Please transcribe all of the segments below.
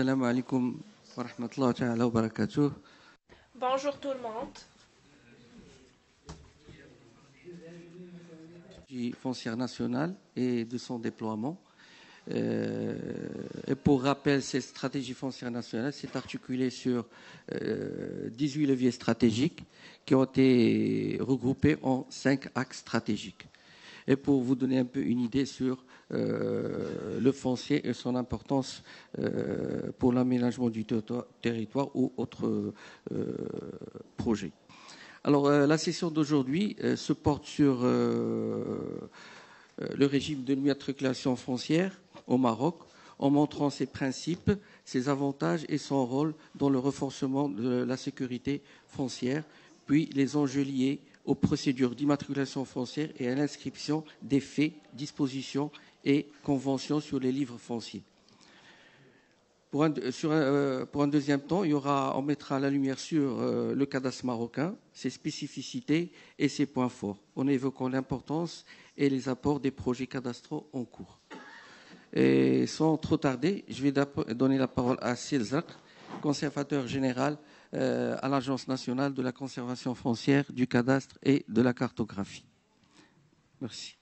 Assalamu alaikum wa rahmatullahi ta'ala wa barakatuh. Bonjour tout le monde. Foncière nationale et de son déploiement. Et pour rappel, cette stratégie foncière nationale s'est articulée sur 18 leviers stratégiques qui ont été regroupés en 5 axes stratégiques. Et pour vous donner un peu une idée sur le foncier et son importance pour l'aménagement du territoire ou autres projets. Alors, la session d'aujourd'hui se porte sur le régime de l'immatriculation foncière au Maroc, en montrant ses principes, ses avantages et son rôle dans le renforcement de la sécurité foncière, puis les enjeux liés aux procédures d'immatriculation foncière et à l'inscription des faits, dispositions et conventions sur les livres fonciers. Pour un deuxième temps, on mettra la lumière sur le cadastre marocain, ses spécificités et ses points forts, en évoquant l'importance et les apports des projets cadastraux en cours. Et sans trop tarder, je vais donner la parole à Silzak, conservateur général à l'Agence nationale de la conservation foncière, du cadastre et de la cartographie. Merci.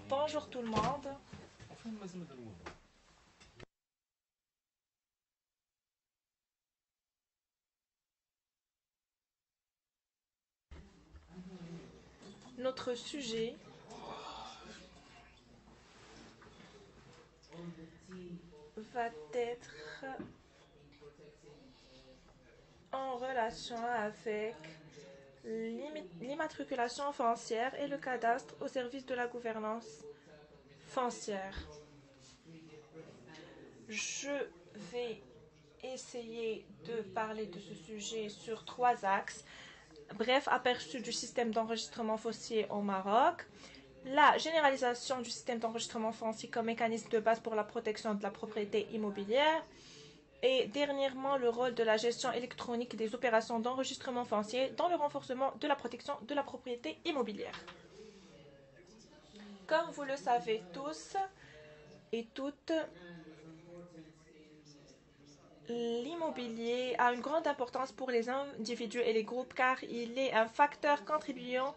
Bonjour tout le monde. Notre sujet va être en relation avec l'immatriculation foncière et le cadastre au service de la gouvernance foncière. Je vais essayer de parler de ce sujet sur 3 axes. Bref, aperçu du système d'enregistrement foncier au Maroc, la généralisation du système d'enregistrement foncier comme mécanisme de base pour la protection de la propriété immobilière, et dernièrement le rôle de la gestion électronique des opérations d'enregistrement foncier dans le renforcement de la protection de la propriété immobilière. Comme vous le savez tous et toutes, l'immobilier a une grande importance pour les individus et les groupes car il est un facteur contribuant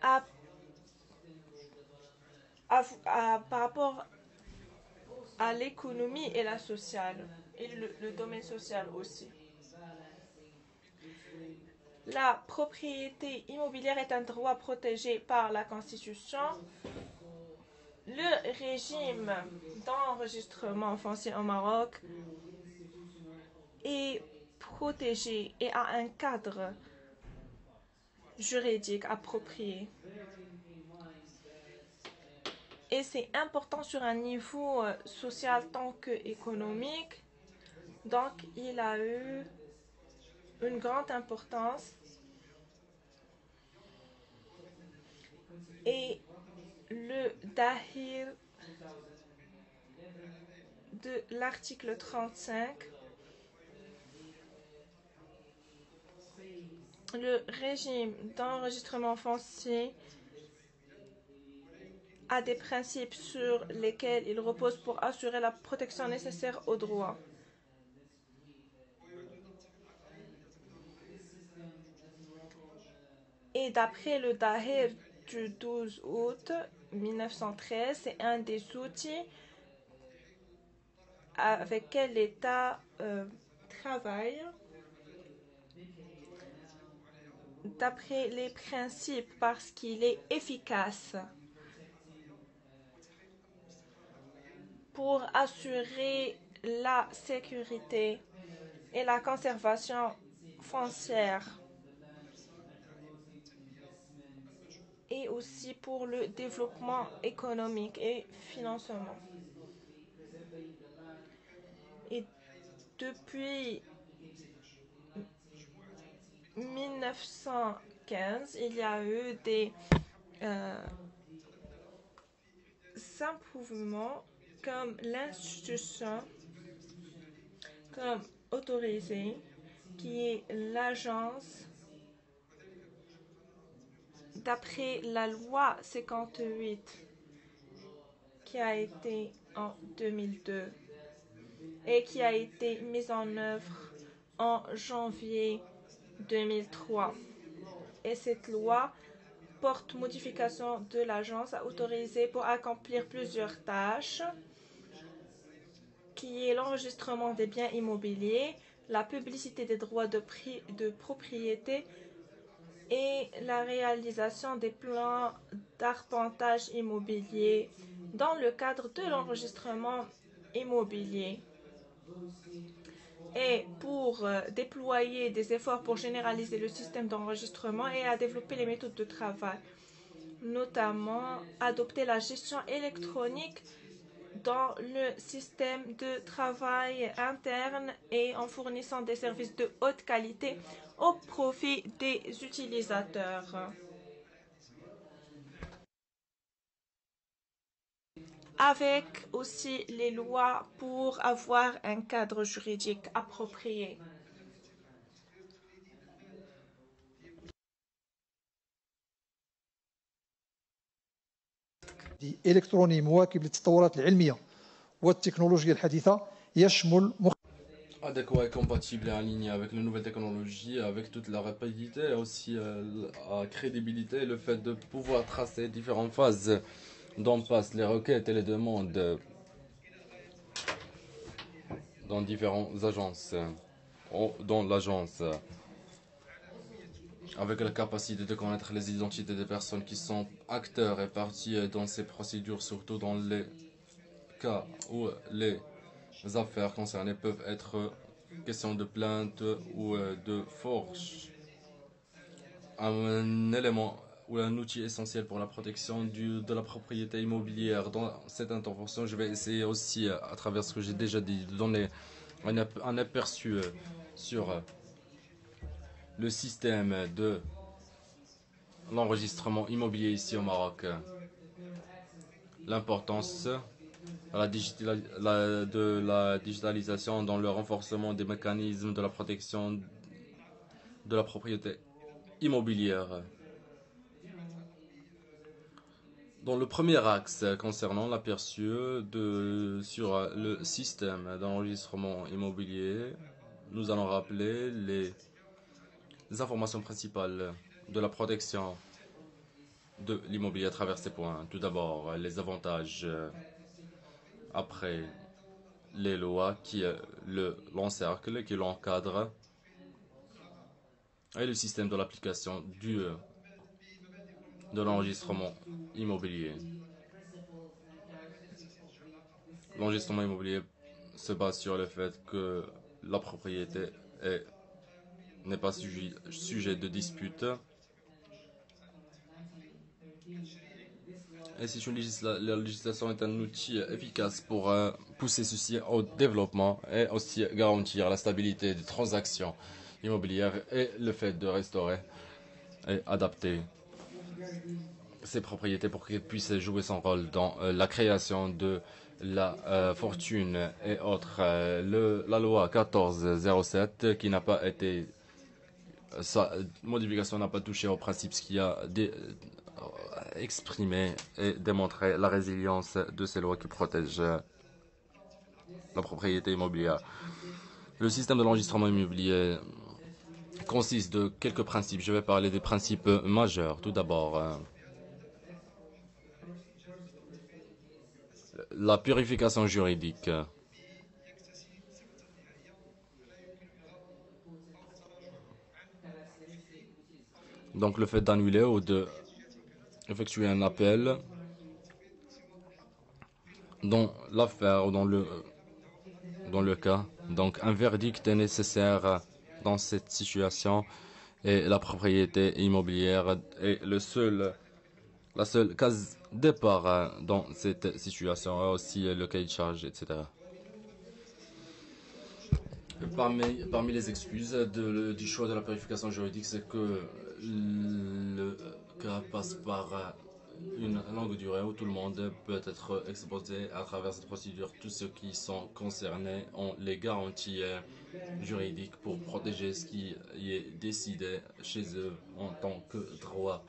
par rapport à l'économie et la sociale, et le domaine social aussi. La propriété immobilière est un droit protégé par la Constitution. Le régime d'enregistrement foncier au Maroc est protégé et a un cadre juridique approprié. Et c'est important sur un niveau social tant qu'économique. Donc, il a eu une grande importance. Et le Dahir de l'article 35, le régime d'enregistrement foncier a des principes sur lesquels il repose pour assurer la protection nécessaire aux droits. Et d'après le Dahir du 12 août 1913, c'est un des outils avec lequel l'État travaille d'après les principes parce qu'il est efficace pour assurer la sécurité et la conservation foncière et aussi pour le développement économique et financement. Et depuis 1915, il y a eu simplement comme l'institution comme autorisée qui est l'agence d'après la loi 58 qui a été en 2002 et qui a été mise en œuvre en janvier 2003. Et cette loi porte modification de l'agence autorisée pour accomplir plusieurs tâches, qui est l'enregistrement des biens immobiliers, la publicité des droits de propriété et la réalisation des plans d'arpentage immobilier dans le cadre de l'enregistrement immobilier. Et pour déployer des efforts pour généraliser le système d'enregistrement et à développer les méthodes de travail, notamment adopter la gestion électronique dans le système de travail interne et en fournissant des services de haute qualité au profit des utilisateurs. Avec aussi les lois pour avoir un cadre juridique approprié. إلكتروني مواكب للتطورات العلمية والتكنولوجيا الحديثة يشمل adéquat et compatible et aligné avec les nouvelles technologies, avec toute la rapidité et aussi la crédibilité, le fait de pouvoir tracer différentes phases dont passent les requêtes et les demandes dans différentes agences, dans l'agence, avec la capacité de connaître les identités des personnes qui sont acteurs et parties dans ces procédures, surtout dans les cas où les affaires concernées peuvent être question de plainte ou de forge. Un élément ou un outil essentiel pour la protection de la propriété immobilière. Dans cette intervention, je vais essayer aussi, à travers ce que j'ai déjà dit, de donner un aperçu sur le système de l'enregistrement immobilier ici au Maroc. L'importance de la digitalisation dans le renforcement des mécanismes de la protection de la propriété immobilière. Dans le premier axe concernant l'aperçu sur le système d'enregistrement immobilier, nous allons rappeler les informations principales de la protection de l'immobilier à travers ces points. Tout d'abord, les avantages après les lois qui l'encerclent, qui l'encadrent, et le système de l'application de l'enregistrement immobilier. L'enregistrement immobilier se base sur le fait que la propriété n'est pas sujet de dispute. Et la législation est un outil efficace pour pousser ceci au développement et aussi garantir la stabilité des transactions immobilières et le fait de restaurer et adapter ces propriétés pour qu'elles puissent jouer son rôle dans la création de la fortune et autres. La loi 1407 qui n'a pas été... Sa modification n'a pas touché au principe, ce qui a exprimé et démontré la résilience de ces lois qui protègent la propriété immobilière. Le système de l'enregistrement immobilier consiste de quelques principes. Je vais parler des principes majeurs. Tout d'abord, la purification juridique. Donc le fait d'annuler ou de effectuer un appel dans l'affaire ou dans le cas. Donc un verdict est nécessaire dans cette situation et la propriété immobilière est la seule case départ dans cette situation, aussi le cahier de charge, etc. Parmi les excuses du choix de la purification juridique, c'est que le cas passe par une longue durée où tout le monde peut être exposé à travers cette procédure. Tous ceux qui sont concernés ont les garanties juridiques pour protéger ce qui y est décidé chez eux en tant que droit.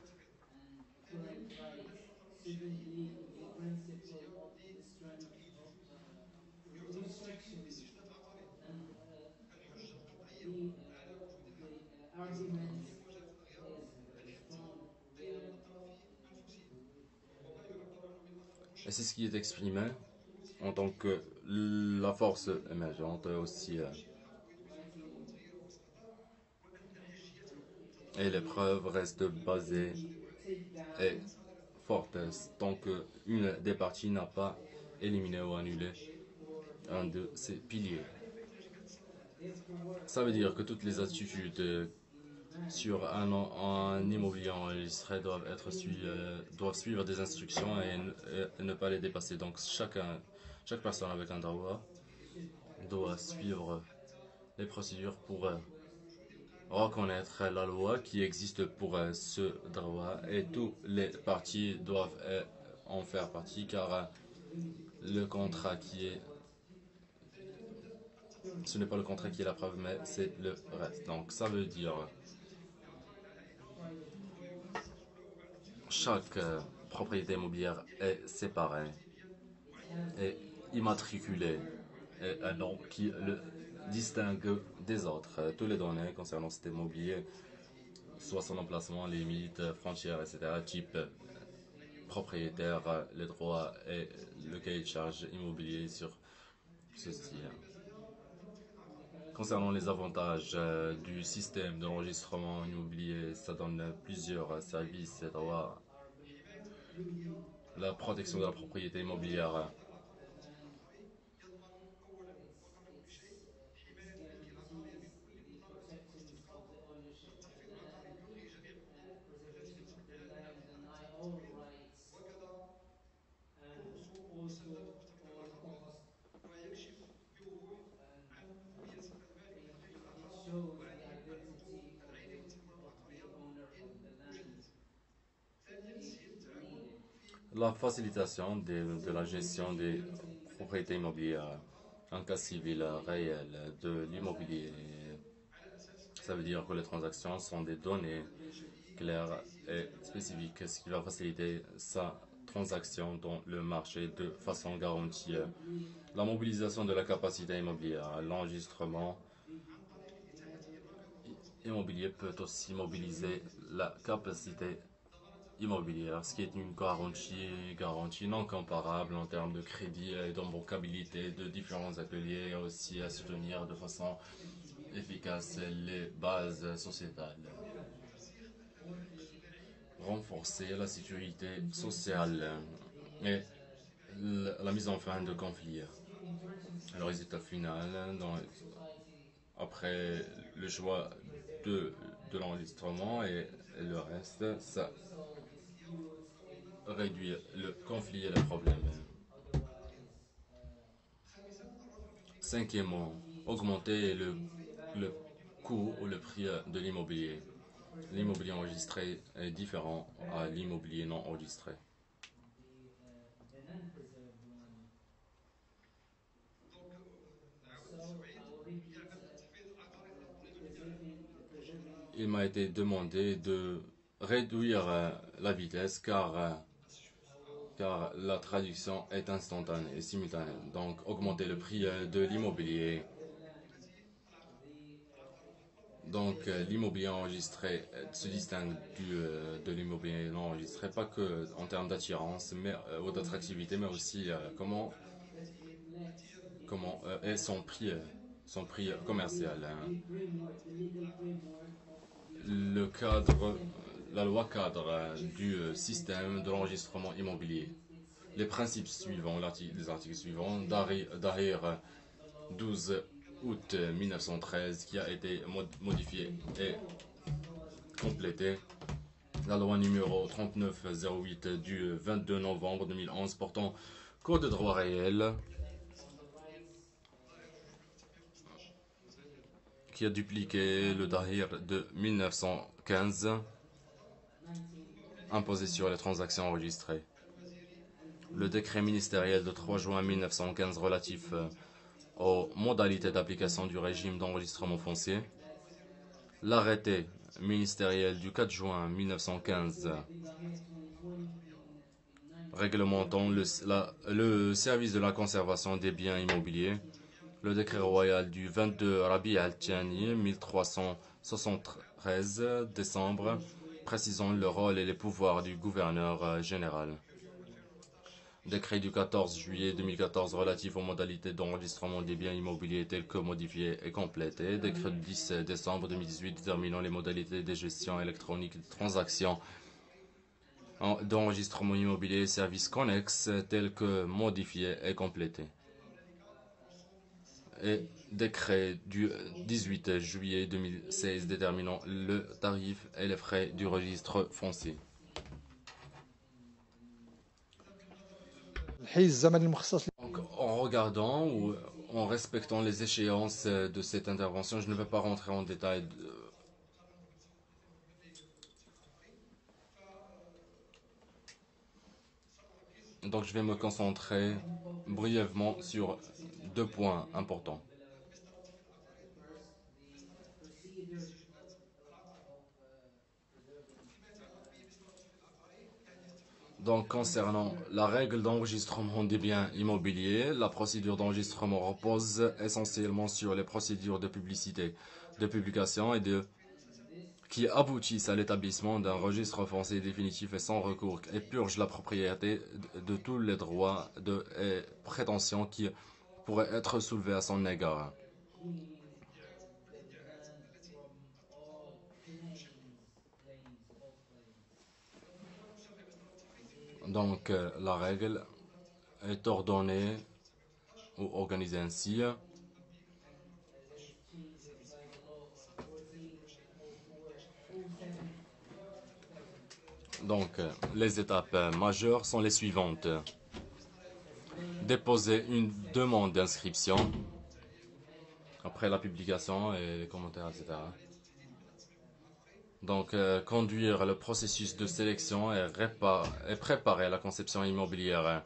Et c'est ce qui est exprimé en tant que la force émergente aussi. Et les preuves restent basées et fortes tant qu'une des parties n'a pas éliminé ou annulé un de ces piliers. Ça veut dire que toutes les attitudes sur un immobilier enregistré doivent suivre des instructions et ne pas les dépasser. Donc chaque personne avec un droit doit suivre les procédures pour reconnaître la loi qui existe pour ce droit et tous les parties doivent en faire partie car le contrat ce n'est pas le contrat qui est la preuve mais c'est le reste. Donc ça veut dire chaque propriété immobilière est séparée et immatriculée et un nom qui le distingue des autres. Tous les données concernant cet immobilier, soit son emplacement, limites, frontières, etc., type propriétaire, les droits et le cahier de charges immobilier sur ceci. Concernant les avantages du système d'enregistrement immobilier, ça donne plusieurs services et droits. La protection de la propriété immobilière. La facilitation de la gestion des propriétés immobilières en cas civil réel de l'immobilier. Ça veut dire que les transactions sont des données claires et spécifiques, ce qui va faciliter sa transaction dans le marché de façon garantie. La mobilisation de la capacité immobilière, l'enregistrement immobilier peut aussi mobiliser la capacité immobilière, ce qui est une garantie non comparable en termes de crédit et d'embarquabilité de différents ateliers et aussi à soutenir de façon efficace les bases sociétales. Renforcer la sécurité sociale et la mise en fin de conflits. Le résultat final, après le choix de l'enregistrement et le reste, ça réduit le conflit et les problèmes. Cinquièmement, augmenter le coût ou le prix de l'immobilier. L'immobilier enregistré est différent à l'immobilier non enregistré. Il m'a été demandé de réduire la vitesse car la traduction est instantanée et simultanée. Donc augmenter le prix de l'immobilier. Donc l'immobilier enregistré se distingue de l'immobilier non enregistré, pas que en termes d'attirance ou d'attractivité, mais aussi comment est son prix commercial. La loi cadre du système de l'enregistrement immobilier. Les principes suivants, les articles suivants, Dahir 12 août 1913 qui a été modifié et complété. La loi numéro 3908 du 22 novembre 2011 portant code de droit réel qui a dupliqué le Dahir de 1915 imposés sur les transactions enregistrées. Le décret ministériel de 3 juin 1915 relatif aux modalités d'application du régime d'enregistrement foncier, l'arrêté ministériel du 4 juin 1915 réglementant le service de la conservation des biens immobiliers, le décret royal du 22 Rabi al-Thani 1373 décembre précisant le rôle et les pouvoirs du gouverneur général. Décret du 14 juillet 2014 relatif aux modalités d'enregistrement des biens immobiliers tels que modifiés et complétés. Décret du 10 décembre 2018 déterminant les modalités de gestion électronique des transactions d'enregistrement immobilier et services connexes tels que modifiés et complétés. Et décret du 18 juillet 2016 déterminant le tarif et les frais du registre foncier. Donc, en regardant ou en respectant les échéances de cette intervention, je ne vais pas rentrer en détail. Donc je vais me concentrer brièvement sur 2 points importants. Donc, concernant la règle d'enregistrement des biens immobiliers, la procédure d'enregistrement repose essentiellement sur les procédures de publicité, de publication qui aboutissent à l'établissement d'un registre foncier définitif et sans recours et purge la propriété de tous les droits et prétentions qui pourraient être soulevés à son égard. Donc, la règle est ordonnée ou organisée ainsi. Donc, les étapes majeures sont les suivantes. Déposer une demande d'inscription après la publication et les commentaires, etc. Donc, conduire le processus de sélection et préparer la conception immobilière.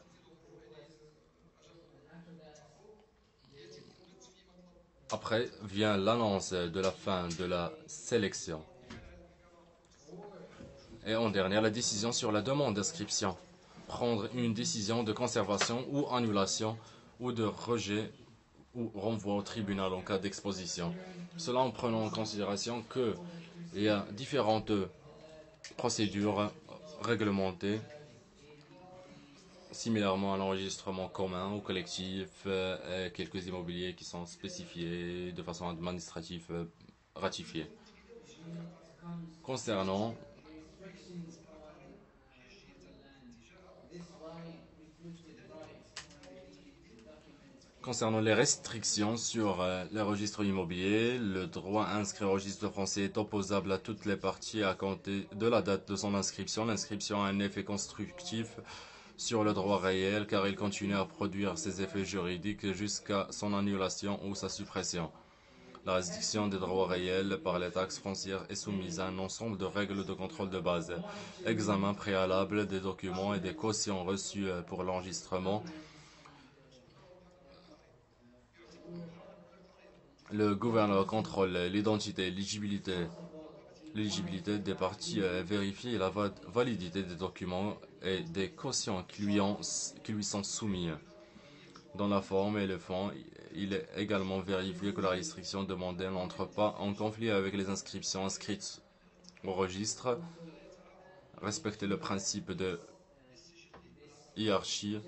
Après vient l'annonce de la fin de la sélection. Et en dernier, la décision sur la demande d'inscription. Prendre une décision de conservation ou annulation ou de rejet ou renvoi au tribunal en cas d'exposition. Cela en prenant en considération qu'il y a différentes procédures réglementées, similairement à l'enregistrement commun ou collectif, et quelques immobiliers qui sont spécifiés de façon administrative ratifiée. Concernant les restrictions sur les registres immobiliers, le droit à inscrire au registre foncier est opposable à toutes les parties à compter de la date de son inscription. L'inscription a un effet constructif sur le droit réel car il continue à produire ses effets juridiques jusqu'à son annulation ou sa suppression. La restriction des droits réels par les taxes foncières est soumise à un ensemble de règles de contrôle de base. Examen préalable des documents et des cautions reçues pour l'enregistrement. Le gouverneur contrôle l'identité et l'éligibilité des parties, vérifie la validité des documents et des cautions qui lui sont soumis. Dans la forme et le fond, il est également vérifié que la restriction demandée n'entre pas en conflit avec les inscriptions inscrites au registre, respecter le principe de hiérarchie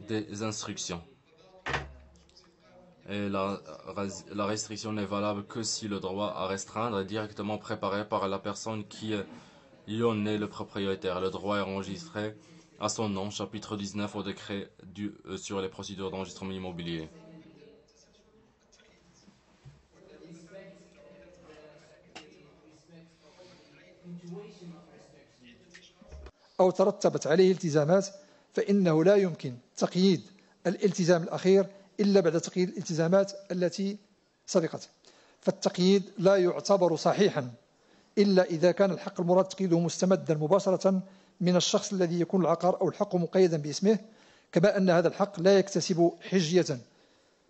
des instructions. Et la restriction n'est valable que si le droit à restreindre est directement préparé par la personne qui y en est le propriétaire. Le droit est enregistré à son nom, chapitre 19 au décret sur les procédures d'enregistrement immobilier. أو ترتبت عليه التزامات فإنه لا يمكن تقييد الالتزام الأخير إلا بعد تقييد الالتزامات التي سبقت. فالتقييد لا يعتبر صحيحا إلا إذا كان الحق المراد تقييده مستمدا مباشرة من الشخص الذي يكون العقار أو الحق مقيدا باسمه، كما أن هذا الحق لا يكتسب حجية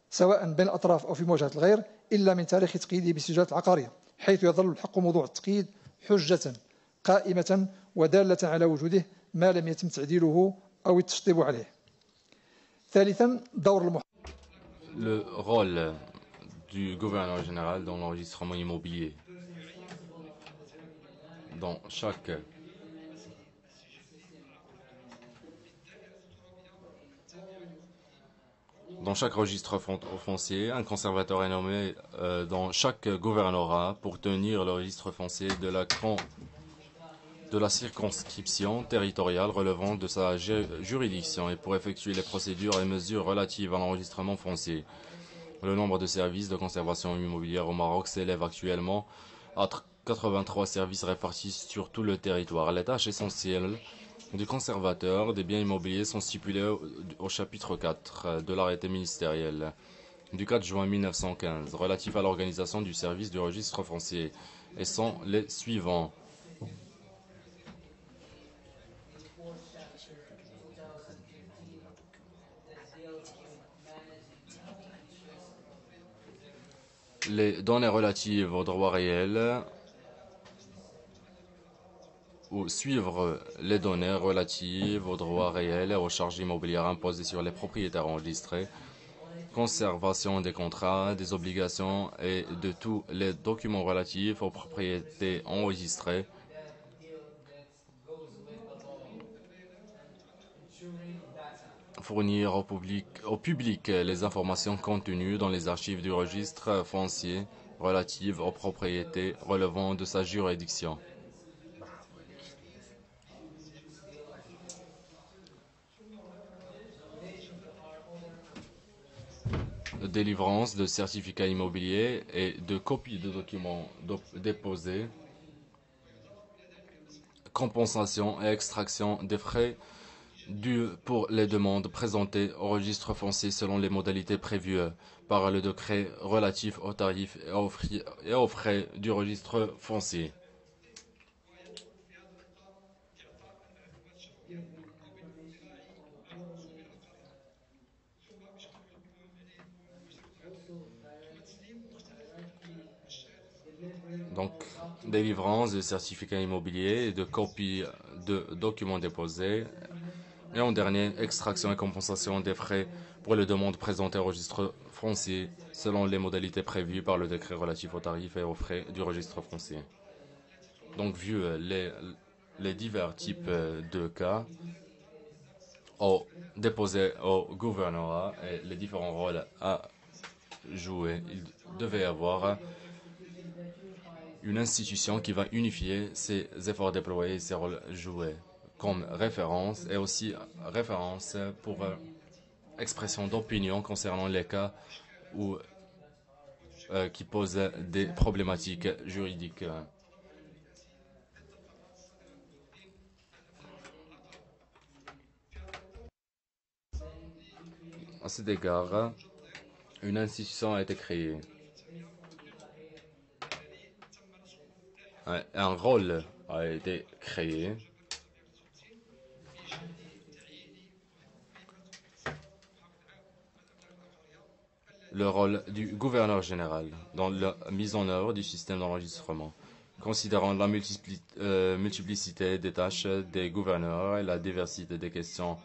سواء بين الأطراف أو في مواجهة الغير إلا من تاريخ تقييده بالسجلات العقارية، حيث يظل الحق موضوع التقييد حجة قائمة ودالة على وجوده ما لم يتم تعديله أو التشطيب عليه. ثالثا، دور Le rôle du gouverneur général dans l'enregistrement immobilier. Dans chaque registre foncier, un conservateur est nommé dans chaque gouvernorat pour tenir le registre foncier de la circonscription territoriale relevant de sa juridiction et pour effectuer les procédures et mesures relatives à l'enregistrement foncier. Le nombre de services de conservation immobilière au Maroc s'élève actuellement à 83 services répartis sur tout le territoire. Les tâches essentielles du conservateur des biens immobiliers sont stipulées au chapitre 4 de l'arrêté ministériel du 4 juin 1915 relatif à l'organisation du service du registre foncier et sont les suivants. Les données relatives aux droits réels ou suivre les données relatives aux droits réels et aux charges immobilières imposées sur les propriétaires enregistrés, conservation des contrats, des obligations et de tous les documents relatifs aux propriétés enregistrées, fournir au public les informations contenues dans les archives du registre foncier relatives aux propriétés relevant de sa juridiction. Délivrance de certificats immobiliers et de copies de documents déposés, compensation et extraction des frais dus pour les demandes présentées au registre foncier selon les modalités prévues par le décret relatif aux tarifs et aux frais du registre foncier. Donc, délivrance de certificats immobiliers et de copies de documents déposés. Et en dernier, extraction et compensation des frais pour les demandes présentées au registre foncier selon les modalités prévues par le décret relatif aux tarifs et aux frais du registre foncier. Donc, vu les divers types de cas déposés au gouvernorat et les différents rôles à jouer, il devait y avoir une institution qui va unifier ses efforts déployés et ses rôles joués comme référence et aussi référence pour expression d'opinion concernant les cas qui posent des problématiques juridiques. À cet égard, une institution a été créée. Un rôle a été créé. Le rôle du gouverneur général dans la mise en œuvre du système d'enregistrement. Considérant la multiplicité des tâches des gouverneurs et la diversité des questions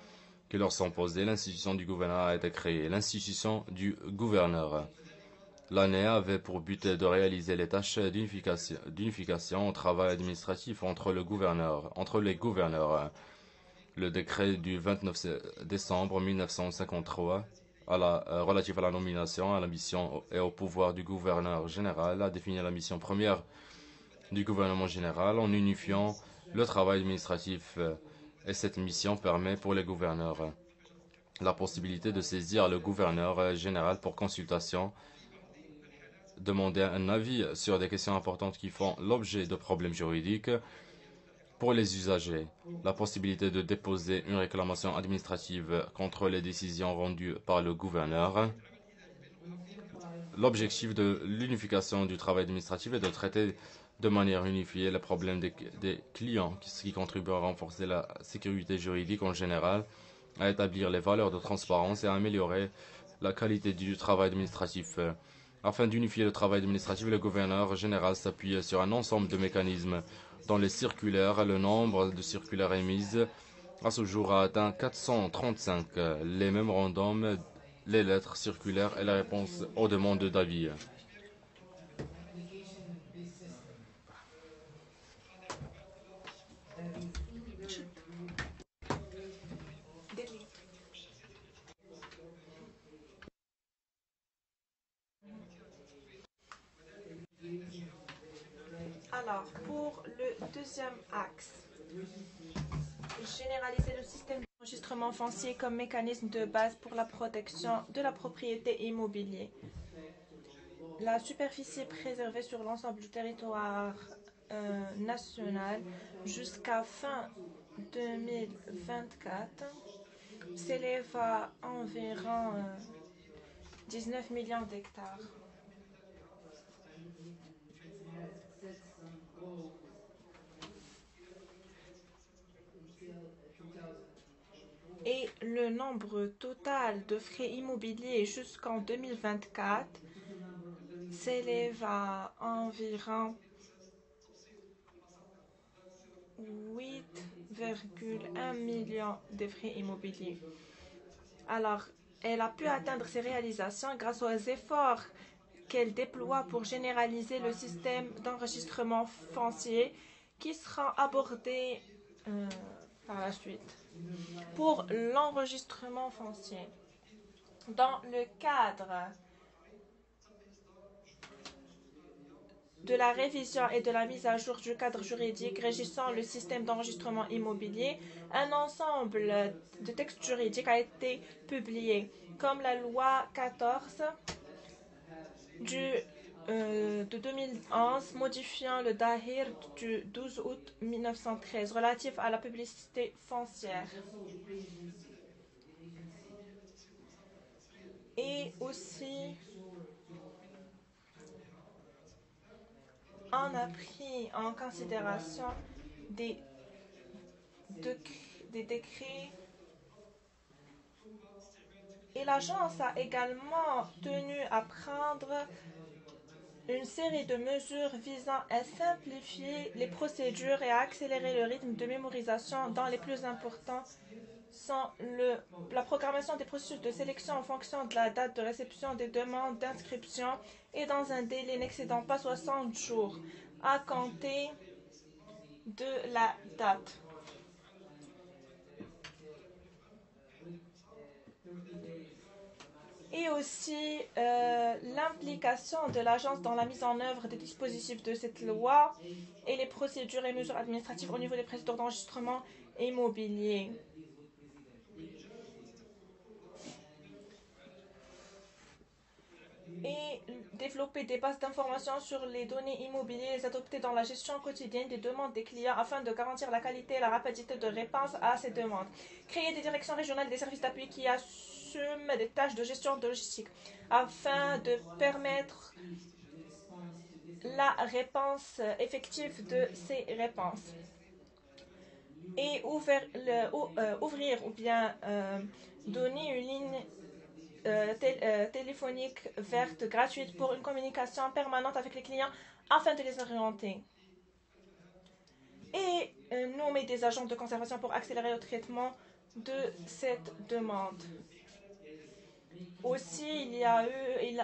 qui leur sont posées, l'institution du gouverneur a été créée. L'institution du gouverneur. L'année avait pour but de réaliser les tâches d'unification au travail administratif entre les gouverneurs. Le décret du 29 décembre 1953 relatif à la nomination, à la mission et au pouvoir du gouverneur général a défini la mission première du gouvernement général en unifiant le travail administratif et cette mission permet pour les gouverneurs la possibilité de saisir le gouverneur général pour consultation, demander un avis sur des questions importantes qui font l'objet de problèmes juridiques pour les usagers, la possibilité de déposer une réclamation administrative contre les décisions rendues par le gouverneur. L'objectif de l'unification du travail administratif est de traiter de manière unifiée le problème des clients, ce qui contribue à renforcer la sécurité juridique en général, à établir les valeurs de transparence et à améliorer la qualité du travail administratif. Afin d'unifier le travail administratif, le gouverneur général s'appuie sur un ensemble de mécanismes. Dans les circulaires, le nombre de circulaires émises à ce jour a atteint 435. Les mémorandums, les lettres circulaires et la réponse aux demandes d'avis. Alors, pour le deuxième axe, généraliser le système d'enregistrement foncier comme mécanisme de base pour la protection de la propriété immobilière. La superficie préservée sur l'ensemble du territoire national jusqu'à fin 2024 s'élève à environ 19 millions d'hectares. Et le nombre total de frais immobiliers jusqu'en 2024 s'élève à environ 8,1 millions de frais immobiliers. Alors, elle a pu atteindre ses réalisations grâce aux efforts qu'elle déploie pour généraliser le système d'enregistrement foncier qui sera abordé par la suite. Pour l'enregistrement foncier, dans le cadre de la révision et de la mise à jour du cadre juridique régissant le système d'enregistrement immobilier, un ensemble de textes juridiques a été publié, comme la loi 14 de 2011 modifiant le Dahir du 12 août 1913 relatif à la publicité foncière. Et aussi, on a pris en considération des décrets et l'agence a également tenu à prendre une série de mesures visant à simplifier les procédures et à accélérer le rythme de mémorisation dans les plus importants sont la programmation des processus de sélection en fonction de la date de réception des demandes d'inscription et dans un délai n'excédant pas 60 jours à compter de la date. Et aussi l'implication de l'agence dans la mise en œuvre des dispositifs de cette loi et les procédures et mesures administratives au niveau des procédures d'enregistrement immobilier. Et développer des bases d'informations sur les données immobilières adoptées dans la gestion quotidienne des demandes des clients afin de garantir la qualité et la rapidité de réponse à ces demandes. Créer des directions régionales des services d'appui qui assument des tâches de gestion de logistique afin de permettre la réponse effective de ces réponses. Et ouvrir ou bien donner une ligne téléphonique verte gratuite pour une communication permanente avec les clients afin de les orienter. Et nommer des agents de conservation pour accélérer le traitement de cette demande. Aussi,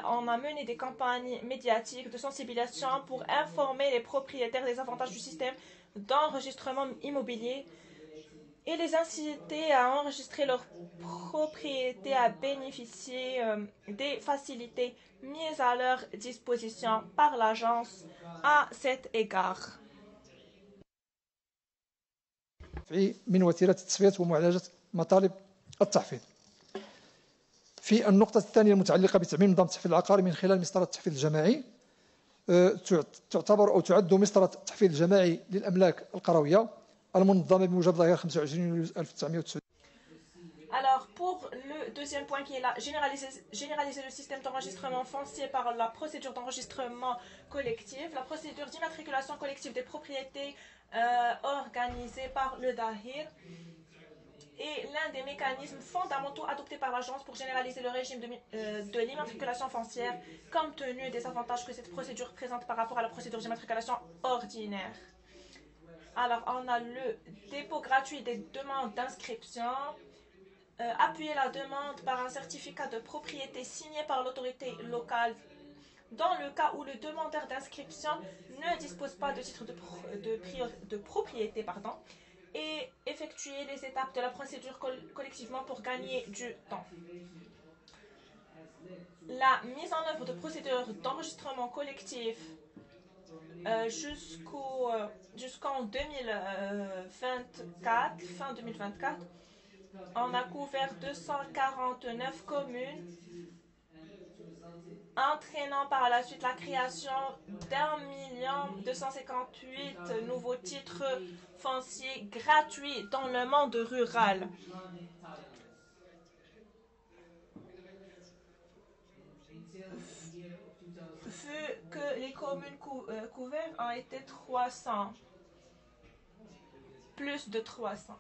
on a mené des campagnes médiatiques de sensibilisation pour informer les propriétaires des avantages du système d'enregistrement immobilier et les inciter à enregistrer leur propriété, à bénéficier des facilités mises à leur disposition par l'agence à cet égard. من وتيرة التصفية ومعالجة مطالب التحفيظ. في النقطة الثانية المتعلقة بتعميم نظام التحفيظ العقاري من خلال مسطرة التحفيظ الجماعي، تعتبر أو تعد مسطرة التحفيظ الجماعي للأملاك القروية المنظمة بموجب ظاهرة 25 يوليو 1990. Alors, pour le deuxième point qui est là, généraliser le système d'enregistrement foncier par la procédure d'enregistrement collectif, la procédure d'immatriculation collective des propriétés organisée par le DAHIR est l'un des mécanismes fondamentaux adoptés par l'agence pour généraliser le régime de l'immatriculation foncière compte tenu des avantages que cette procédure présente par rapport à la procédure d'immatriculation ordinaire. Alors, on a le dépôt gratuit des demandes d'inscription, appuyer la demande par un certificat de propriété signé par l'autorité locale dans le cas où le demandeur d'inscription ne dispose pas de titre de propriété, et effectuer les étapes de la procédure collectivement pour gagner du temps. La mise en œuvre de procédures d'enregistrement collectif jusqu'en 2024, fin 2024, on a couvert 249 communes, entraînant par la suite la création d'1 258 nouveaux titres fonciers gratuits dans le monde rural. Vu que les communes couvertes ont été 300, plus de 300.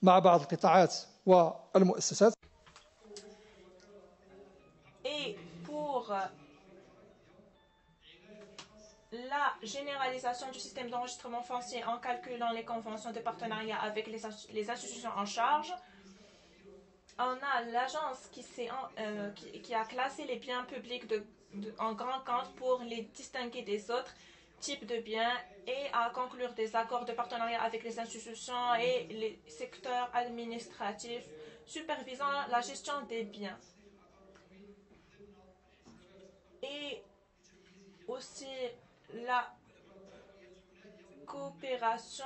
مع بعض القطاعات والمؤسسات. Et pour la généralisation du système d'enregistrement foncier en calculant les conventions de partenariat avec les institutions en charge, on a l'agence qui a classé les biens publics en grand compte pour les distinguer des autres types de biens et à conclure des accords de partenariat avec les institutions et les secteurs administratifs supervisant la gestion des biens. Et aussi la coopération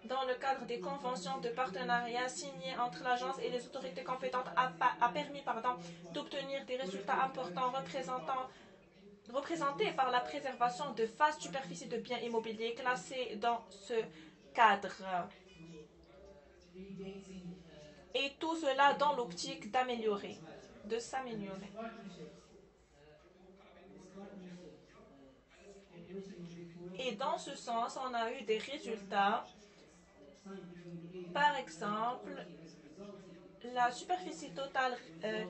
dans le cadre des conventions de partenariat signées entre l'agence et les autorités compétentes a permis d'obtenir des résultats importants représentés par la préservation de vastes superficies de biens immobiliers classés dans ce cadre. Et tout cela dans l'optique de s'améliorer. Et dans ce sens, on a eu des résultats. Par exemple, la superficie totale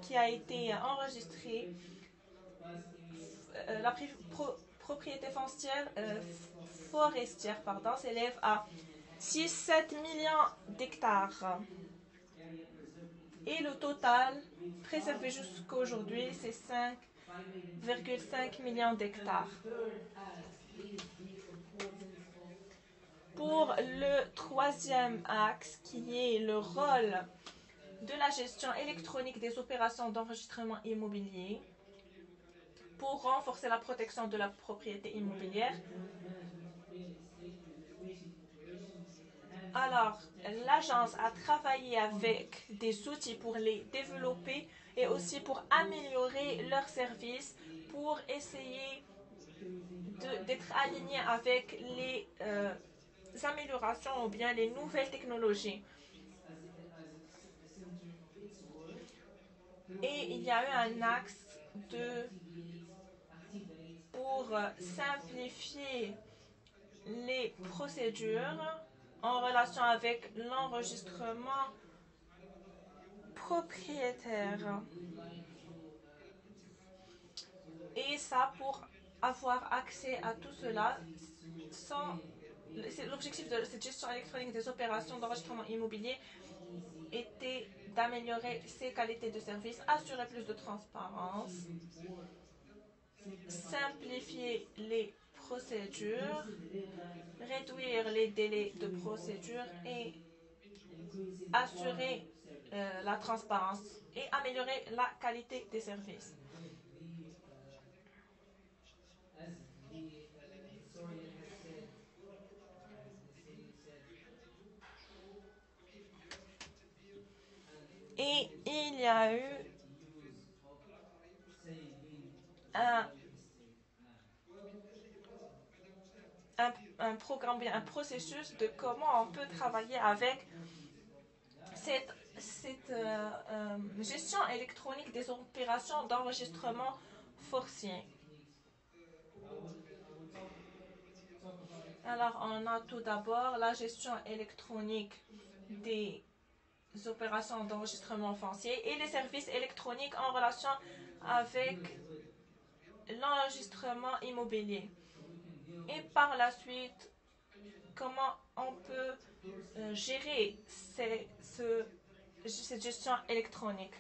qui a été enregistrée, la propriété foncière forestière s'élève à 6-7 millions d'hectares. Et le total préservé jusqu'à aujourd'hui, c'est 5,5 millions d'hectares. Pour le troisième axe, qui est le rôle de la gestion électronique des opérations d'enregistrement immobilier pour renforcer la protection de la propriété immobilière. Alors, l'agence a travaillé avec des outils pour les développer et aussi pour améliorer leurs services, pour essayer d'être alignés avec les améliorations ou bien les nouvelles technologies. Et il y a eu un axe pour simplifier les procédures en relation avec l'enregistrement propriétaire. Et ça pour avoir accès à tout cela l'objectif de cette gestion électronique des opérations d'enregistrement immobilier était d'améliorer ses qualités de service, assurer plus de transparence, simplifier les procédures, réduire les délais de procédure et assurer la transparence et améliorer la qualité des services. Et il y a eu un programme, bien un processus de comment on peut travailler avec cette gestion électronique des opérations d'enregistrement forcier. Alors, on a tout d'abord la gestion électronique des opérations d'enregistrement foncier et les services électroniques en relation avec l'enregistrement immobilier. Et par la suite, comment on peut gérer cette gestion électronique.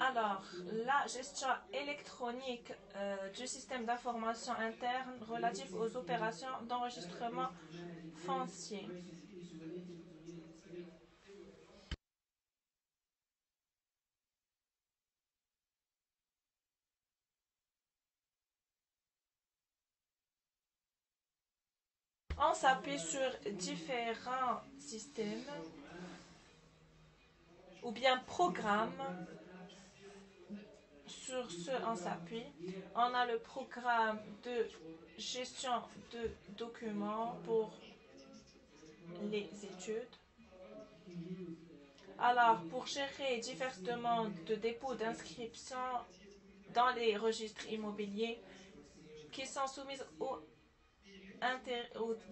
Alors, la gestion électronique du système d'information interne relatif aux opérations d'enregistrement foncier. On s'appuie sur différents systèmes ou bien programmes. Sur ce, on s'appuie. On a le programme de gestion de documents pour les études. Alors, pour gérer diverses demandes de dépôt d'inscription dans les registres immobiliers qui sont soumises aux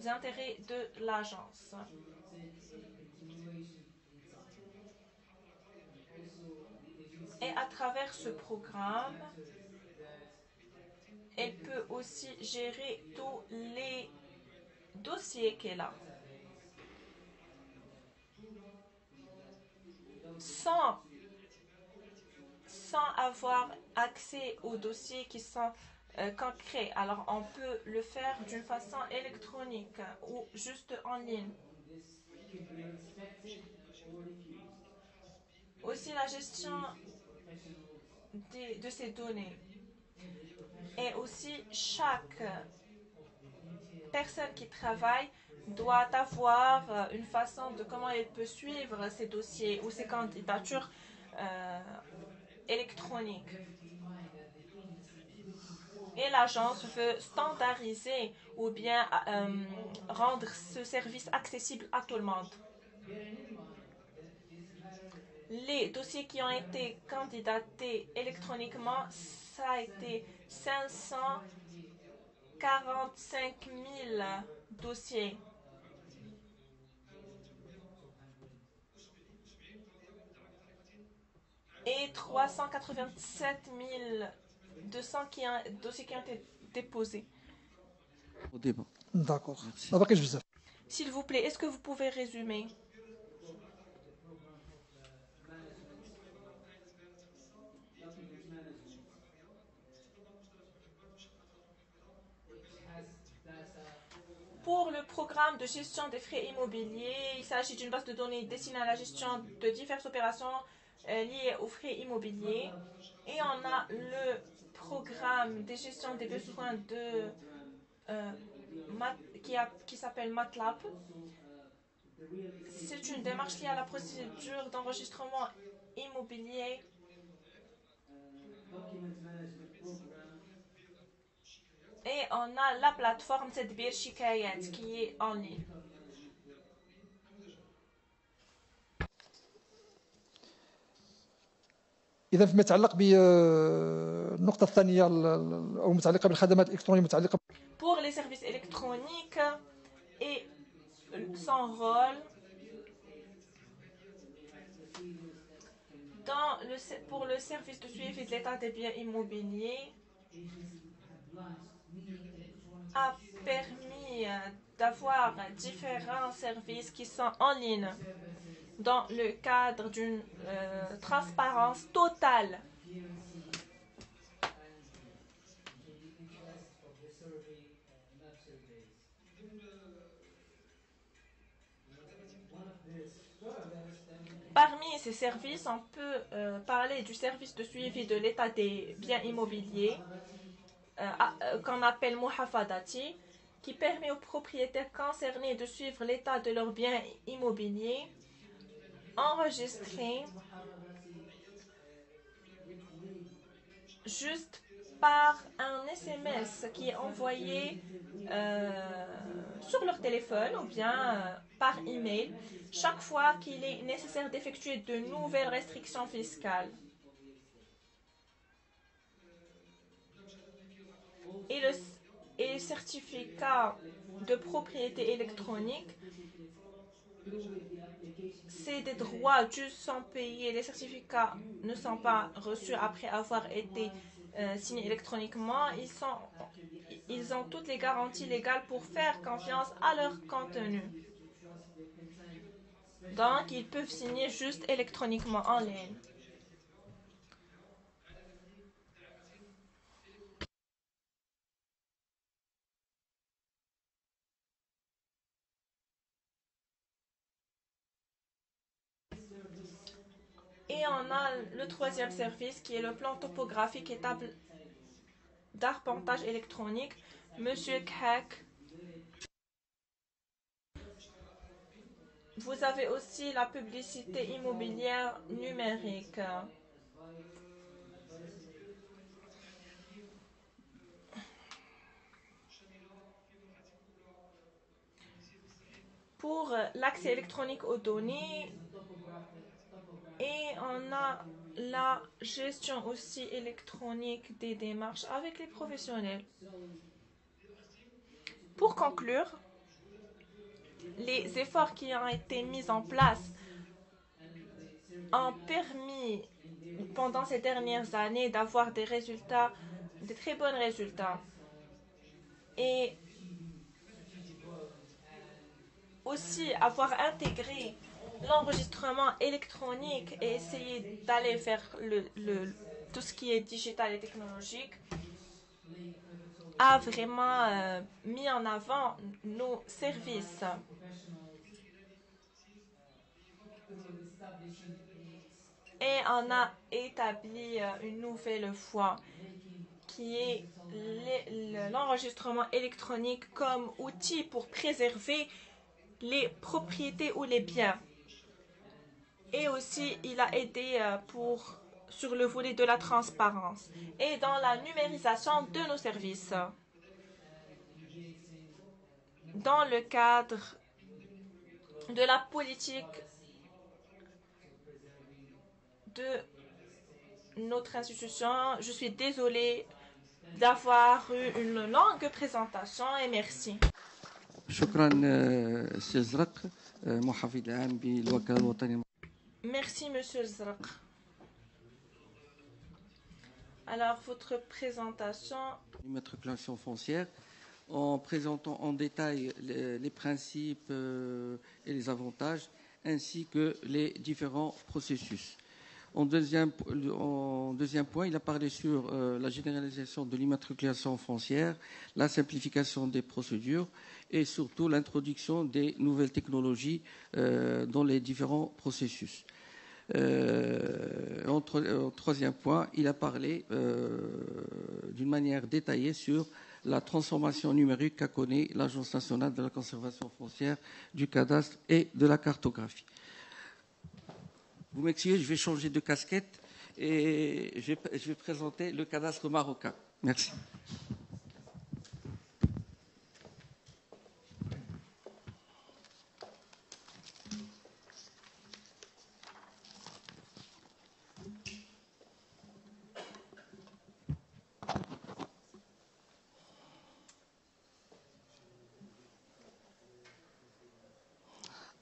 intérêts de l'agence. Et à travers ce programme, elle peut aussi gérer tous les dossiers qu'elle a. Sans avoir accès aux dossiers qui sont concrets. Alors, on peut le faire d'une façon électronique ou juste en ligne. Aussi, la gestion de ces données. Et aussi, chaque personne qui travaille doit avoir une façon de comment elle peut suivre ses dossiers ou ses candidatures électroniques. Et l'agence veut standardiser ou bien rendre ce service accessible à tout le monde. Les dossiers qui ont été candidatés électroniquement, ça a été 545 000 dossiers. Et 387 200 dossiers qui ont été déposés. Au débat. D'accord. S'il vous plaît, est-ce que vous pouvez résumer? Pour le programme de gestion des frais immobiliers, il s'agit d'une base de données destinée à la gestion de diverses opérations liées aux frais immobiliers. Et on a le programme de gestion des besoins qui s'appelle MATLAB. C'est une démarche liée à la procédure d'enregistrement immobilier. Et on a la plateforme Tedbir Shikayat qui est en ligne. إذا فيما يتعلق بالنقطة الثانية أو متعلقة بالخدمات الإلكترونية متعلقة Pour les services électroniques et son rôle pour le service de suivi de l'état des biens immobiliers a permis d'avoir différents services qui sont en ligne dans le cadre d'une transparence totale. Parmi ces services, on peut parler du service de suivi de l'état des biens immobiliers qu'on appelle Muhafadati, qui permet aux propriétaires concernés de suivre l'état de leurs biens immobiliers enregistrés juste par un SMS qui est envoyé sur leur téléphone ou bien par email chaque fois qu'il est nécessaire d'effectuer de nouvelles restrictions fiscales. Et le certificat de propriété électronique, c'est des droits dus sans payer. Les certificats ne sont pas reçus après avoir été signés électroniquement. Ils ont toutes les garanties légales pour faire confiance à leur contenu. Donc, ils peuvent signer juste électroniquement en ligne. Et on a le troisième service qui est le plan topographique et table d'arpentage électronique. Monsieur Khak, vous avez aussi la publicité immobilière numérique. Pour l'accès électronique aux données, et on a la gestion aussi électronique des démarches avec les professionnels. Pour conclure, les efforts qui ont été mis en place ont permis pendant ces dernières années d'avoir des résultats, des très bons résultats. Et aussi avoir intégré l'enregistrement électronique et essayer d'aller vers tout ce qui est digital et technologique a vraiment mis en avant nos services. Et on a établi une nouvelle voie qui est l'enregistrement électronique comme outil pour préserver les propriétés ou les biens. Et aussi, il a aidé sur le volet de la transparence et dans la numérisation de nos services. Dans le cadre de la politique de notre institution, je suis désolée d'avoir eu une longue présentation et merci. Merci, Monsieur Zrak. Alors, votre présentation. L'immatriculation foncière, en présentant en détail les principes et les avantages, ainsi que les différents processus. En deuxième point, il a parlé sur la généralisation de l'immatriculation foncière, la simplification des procédures et surtout l'introduction des nouvelles technologies dans les différents processus. En troisième point, il a parlé d'une manière détaillée sur la transformation numérique qu'a connue l'Agence nationale de la conservation foncière, du cadastre et de la cartographie. Vous m'excusez, je vais changer de casquette et je vais présenter le cadastre marocain. Merci.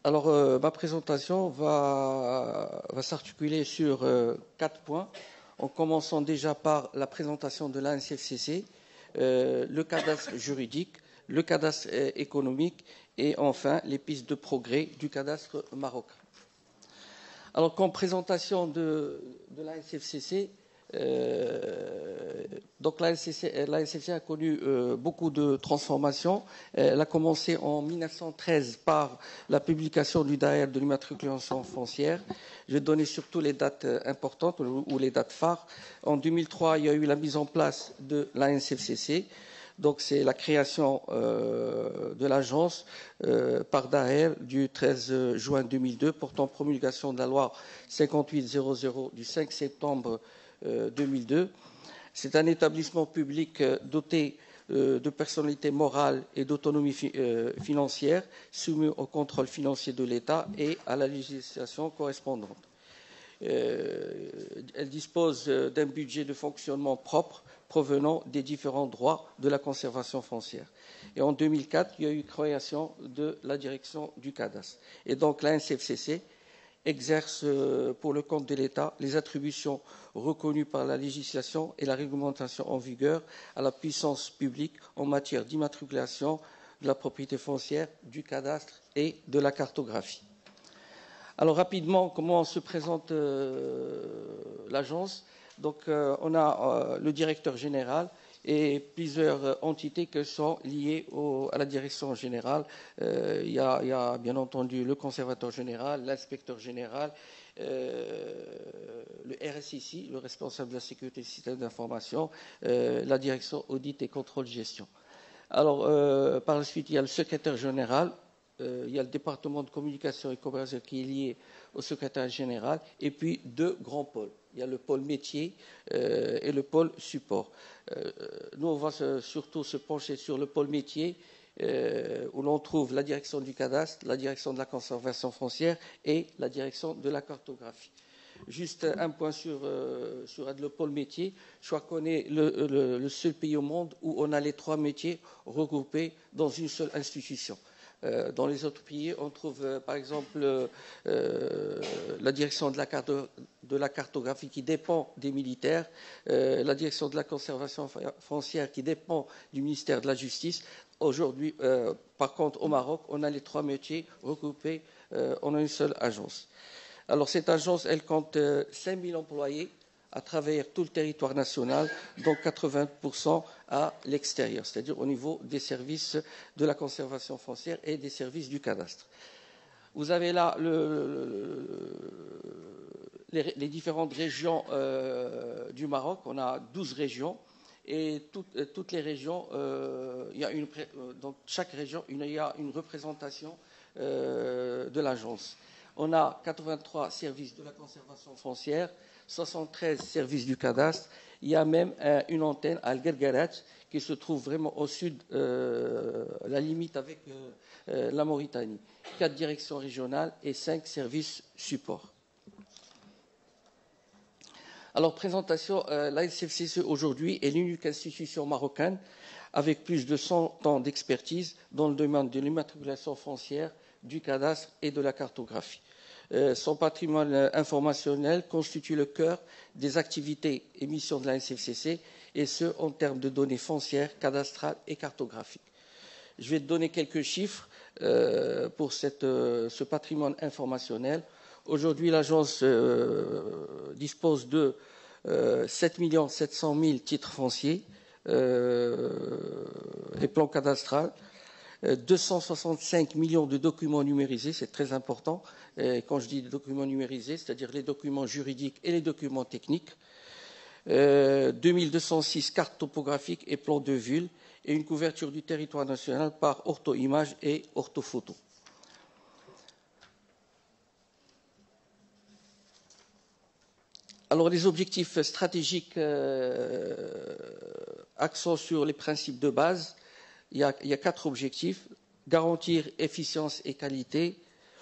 Alors, ma présentation va s'articuler sur 4 points, en commençant déjà par la présentation de l'ANCFCC, le cadastre juridique, le cadastre économique et enfin les pistes de progrès du cadastre marocain. Alors, comme présentation de l'ANCFCC, donc l'ANCFCC a connu beaucoup de transformations. Elle a commencé en 1913 par la publication du DAER de l'immatriculation foncière. Je vais donner surtout les dates importantes ou les dates phares. En 2003, il y a eu la mise en place de l'ANCFCC. Donc c'est la création de l'agence par DAER du 13 juin 2002 portant promulgation de la loi 5800 du 5 septembre 2002. C'est un établissement public doté de personnalité morale et d'autonomie financière, soumis au contrôle financier de l'État et à la législation correspondante. Elle dispose d'un budget de fonctionnement propre provenant des différents droits de la conservation foncière. Et en 2004, il y a eu création de la direction du cadastre. Et donc la NCFCC exerce pour le compte de l'État les attributions reconnues par la législation et la réglementation en vigueur à la puissance publique en matière d'immatriculation de la propriété foncière, du cadastre et de la cartographie. Alors rapidement, comment se présente l'agence? Donc on a le directeur général et plusieurs entités qui sont liées à la direction générale. Il y a bien entendu le conservateur général, l'inspecteur général, le RSIC, le responsable de la sécurité des systèmes d'information, la direction audit et contrôle gestion. Alors par la suite, il y a le secrétaire général. Il y a le département de communication et coopération qui est lié au secrétaire général, et puis deux grands pôles. Il y a le pôle métier et le pôle support. Nous, on va surtout se pencher sur le pôle métier, où l'on trouve la direction du cadastre, la direction de la conservation foncière et la direction de la cartographie. Juste un point sur le pôle métier. Je crois qu'on est le seul pays au monde où on a les trois métiers regroupés dans une seule institution. Dans les autres pays, on trouve par exemple la direction de la cartographie qui dépend des militaires, la direction de la conservation foncière qui dépend du ministère de la Justice. Aujourd'hui, par contre, au Maroc, on a les trois métiers regroupés en une seule agence. Alors cette agence, elle compte 5 000 employés à travers tout le territoire national, dont 80% à l'extérieur, c'est-à-dire au niveau des services de la conservation foncière et des services du cadastre. Vous avez là les différentes régions du Maroc. On a 12 régions et toutes les régions, dans chaque région, il y a une représentation de l'agence. On a 83 services de la conservation foncière, 73 services du cadastre. Il y a même une antenne à Al-Gargarat qui se trouve vraiment au sud, la limite avec la Mauritanie. 4 directions régionales et 5 services support. Alors, présentation, la NCFCC aujourd'hui est l'unique institution marocaine avec plus de 100 ans d'expertise dans le domaine de l'immatriculation foncière, du cadastre et de la cartographie. Son patrimoine informationnel constitue le cœur des activités et missions de la NCFCC, et ce, en termes de données foncières, cadastrales et cartographiques. Je vais te donner quelques chiffres pour ce patrimoine informationnel. Aujourd'hui, l'agence dispose de 7 700 000 titres fonciers et plans cadastrales, 265 millions de documents numérisés, c'est très important. Et quand je dis documents numérisés, c'est-à-dire les documents juridiques et les documents techniques, 2206 cartes topographiques et plans de ville, et une couverture du territoire national par ortho-image et orthophoto. Alors, les objectifs stratégiques accent sur les principes de base. Il y a 4 objectifs. Garantir efficience et qualité,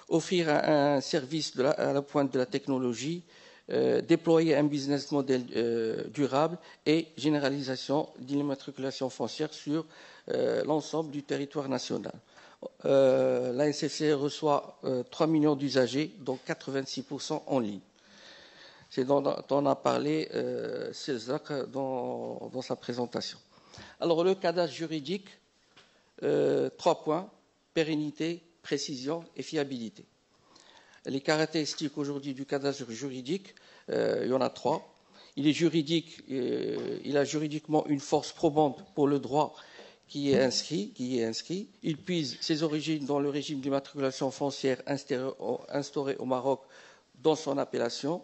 offrir un service à la pointe de la technologie, déployer un business model durable et généralisation de l'immatriculation foncière sur l'ensemble du territoire national. La NCFCC reçoit 3 millions d'usagers, dont 86% en ligne. C'est dont a parlé César dans sa présentation. Alors, le cadastre juridique, 3 points, pérennité, précision et fiabilité. Les caractéristiques aujourd'hui du cadastre juridique, il y en a 3. Il est juridique, il a juridiquement une force probante pour le droit qui est inscrit. Il puise ses origines dans le régime d'immatriculation foncière instauré au Maroc d'où son appellation.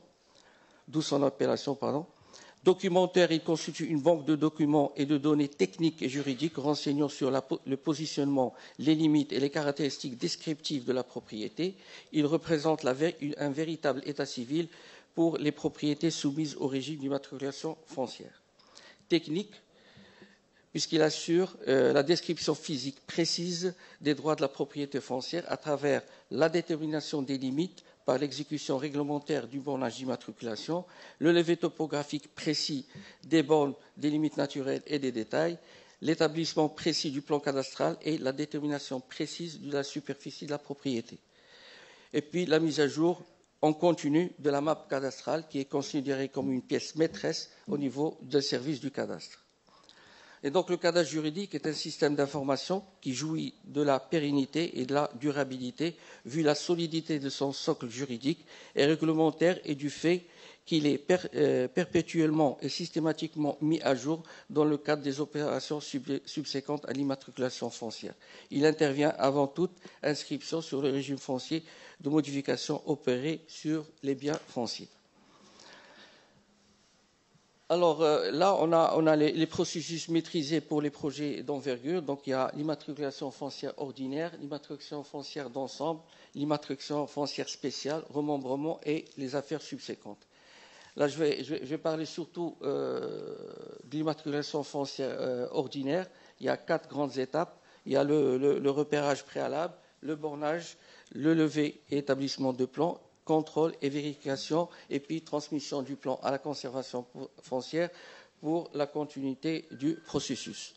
Documentaire, il constitue une banque de documents et de données techniques et juridiques renseignant sur le positionnement, les limites et les caractéristiques descriptives de la propriété. Il représente un véritable état civil pour les propriétés soumises au régime d'immatriculation foncière. technique, puisqu'il assure la description physique précise des droits de la propriété foncière à travers la détermination des limites par l'exécution réglementaire du bornage d'immatriculation, le levé topographique précis des bornes, des limites naturelles et des détails, l'établissement précis du plan cadastral et la détermination précise de la superficie de la propriété. Et puis la mise à jour en continu de la map cadastrale qui est considérée comme une pièce maîtresse au niveau des services du cadastre. Et donc le cadastre juridique est un système d'information qui jouit de la pérennité et de la durabilité vu la solidité de son socle juridique et réglementaire et du fait qu'il est perpétuellement et systématiquement mis à jour dans le cadre des opérations subséquentes à l'immatriculation foncière. Il intervient avant toute inscription sur le régime foncier de modification opérée sur les biens fonciers. Alors là, on a les processus maîtrisés pour les projets d'envergure. Donc il y a l'immatriculation foncière ordinaire, l'immatriculation foncière d'ensemble, l'immatriculation foncière spéciale, remembrement et les affaires subséquentes. Là, je vais parler surtout de l'immatriculation foncière ordinaire. Il y a 4 grandes étapes. Il y a le repérage préalable, le bornage, le levé et établissement de plan, contrôle et vérification, et puis transmission du plan à la conservation foncière pour la continuité du processus.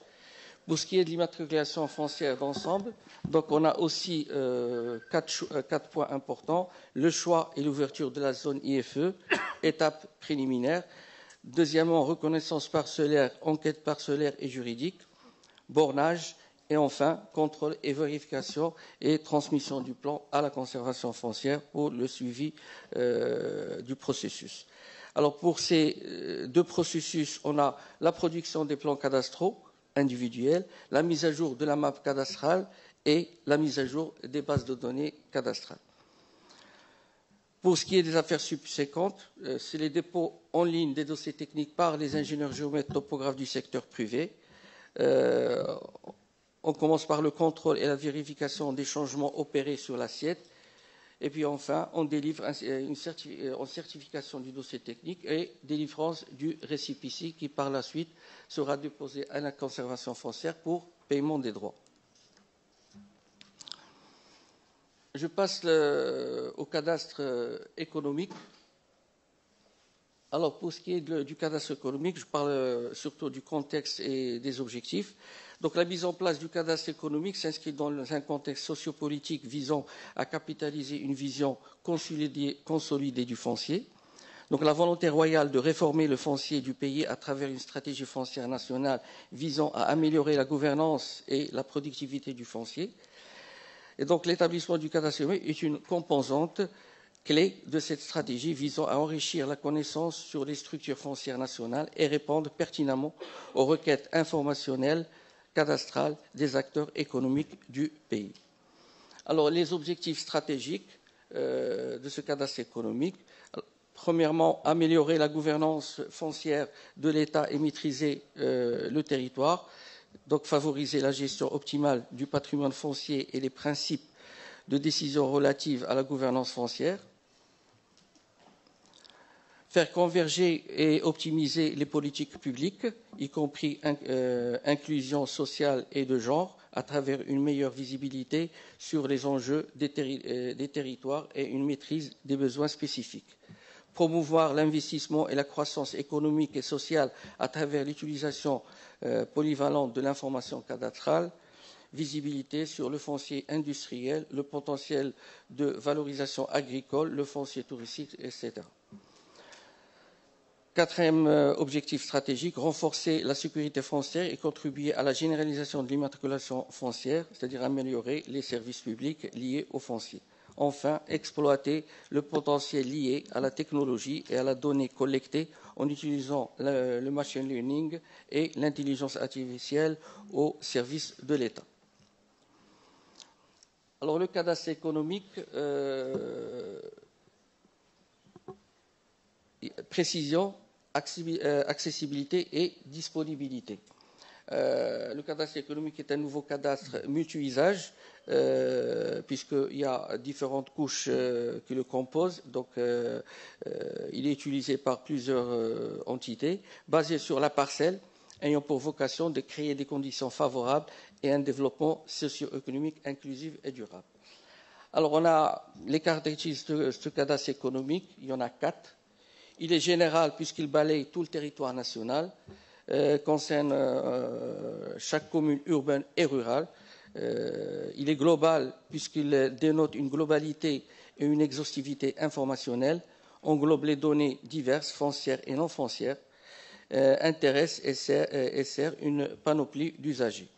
Pour ce qui est de l'immatriculation foncière d'ensemble, donc on a aussi 4 points importants. Le choix et l'ouverture de la zone IFE, étape préliminaire. Deuxièmement, reconnaissance parcellaire, enquête parcellaire et juridique, bornage. Et enfin, contrôle et vérification et transmission du plan à la conservation foncière pour le suivi du processus. Alors pour ces 2 processus, on a la production des plans cadastraux individuels, la mise à jour de la map cadastrale et la mise à jour des bases de données cadastrales. Pour ce qui est des affaires subséquentes, c'est les dépôts en ligne des dossiers techniques par les ingénieurs géomètres topographes du secteur privé. On commence par le contrôle et la vérification des changements opérés sur l'assiette. Et puis enfin, on délivre une certification du dossier technique et délivrance du récépissé qui par la suite sera déposé à la conservation foncière pour paiement des droits. Je passe au cadastre économique. Alors pour ce qui est du cadastre économique, je parle surtout du contexte et des objectifs. Donc la mise en place du cadastre économique s'inscrit dans un contexte sociopolitique visant à capitaliser une vision consolidée du foncier. Donc la volonté royale de réformer le foncier du pays à travers une stratégie foncière nationale visant à améliorer la gouvernance et la productivité du foncier. Et donc l'établissement du cadastre économique est une composante clé de cette stratégie visant à enrichir la connaissance sur les structures foncières nationales et répondre pertinemment aux requêtes informationnelles cadastrales des acteurs économiques du pays. Alors, les objectifs stratégiques de ce cadastre économique, premièrement, améliorer la gouvernance foncière de l'État et maîtriser le territoire, donc favoriser la gestion optimale du patrimoine foncier et les principes de décision relative à la gouvernance foncière, faire converger et optimiser les politiques publiques, y compris inclusion sociale et de genre, à travers une meilleure visibilité sur les enjeux des territoires et une maîtrise des besoins spécifiques. Promouvoir l'investissement et la croissance économique et sociale à travers l'utilisation polyvalente de l'information cadastrale, visibilité sur le foncier industriel, le potentiel de valorisation agricole, le foncier touristique, etc. Quatrième objectif stratégique, renforcer la sécurité foncière et contribuer à la généralisation de l'immatriculation foncière, c'est-à-dire améliorer les services publics liés au foncier. Enfin, exploiter le potentiel lié à la technologie et à la donnée collectée en utilisant le machine learning et l'intelligence artificielle au service de l'État. Alors, le cadastre économique, précision, accessibilité et disponibilité. Le cadastre économique est un nouveau cadastre multi-usage, puisqu'il y a différentes couches qui le composent. Donc, il est utilisé par plusieurs entités, basé sur la parcelle, ayant pour vocation de créer des conditions favorables et un développement socio-économique inclusif et durable. Alors, on a les caractéristiques de ce cadastre économique, il y en a 4. Il est général puisqu'il balaye tout le territoire national, concerne chaque commune urbaine et rurale. Il est global puisqu'il dénote une globalité et une exhaustivité informationnelle, englobe les données diverses, foncières et non foncières, intéresse et sert une panoplie d'usagers.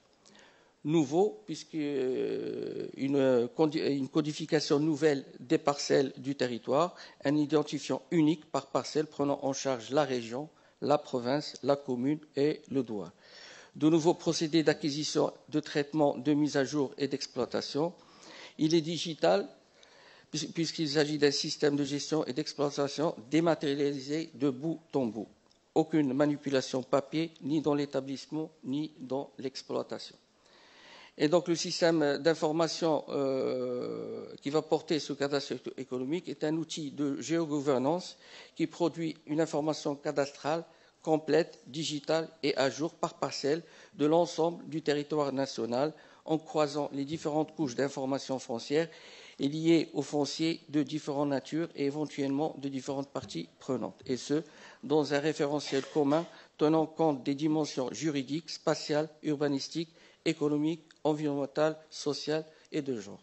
Nouveau, puisqu'une codification nouvelle des parcelles du territoire, un identifiant unique par parcelle prenant en charge la région, la province, la commune et le doigt. De nouveaux procédés d'acquisition, de traitement, de mise à jour et d'exploitation. Il est digital, puisqu'il s'agit d'un système de gestion et d'exploitation dématérialisé de bout en bout. Aucune manipulation papier, ni dans l'établissement, ni dans l'exploitation. Et donc le système d'information qui va porter ce cadastre économique est un outil de géogouvernance qui produit une information cadastrale complète, digitale et à jour par parcelle de l'ensemble du territoire national en croisant les différentes couches d'informations foncières et liées aux fonciers de différentes natures et éventuellement de différentes parties prenantes, et ce, dans un référentiel commun tenant compte des dimensions juridiques, spatiales, urbanistiques, économiques, environnementales, sociales et de genre.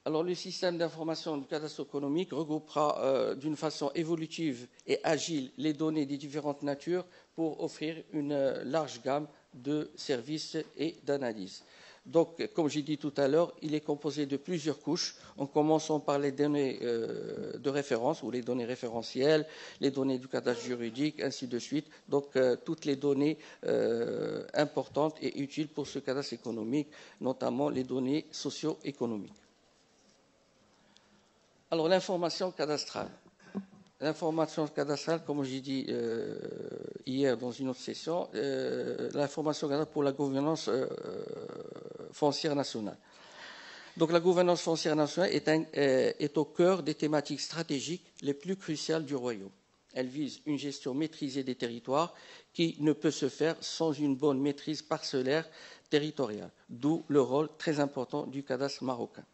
Alors, le système d'information du cadastre économique regroupera d'une façon évolutive et agile les données des différentes natures pour offrir une large gamme de services et d'analyses. Donc, comme j'ai dit tout à l'heure, il est composé de plusieurs couches, en commençant par les données de référence ou les données référentielles, les données du cadastre juridique, ainsi de suite. Donc, toutes les données importantes et utiles pour ce cadastre économique, notamment les données socio-économiques. Alors, l'information cadastrale. L'information cadastrale, comme j'ai dit hier dans une autre session, l'information cadastrale pour la gouvernance foncière nationale. Donc la gouvernance foncière nationale est au cœur des thématiques stratégiques les plus cruciales du Royaume. Elle vise une gestion maîtrisée des territoires qui ne peut se faire sans une bonne maîtrise parcellaire territoriale, d'où le rôle très important du cadastre marocain.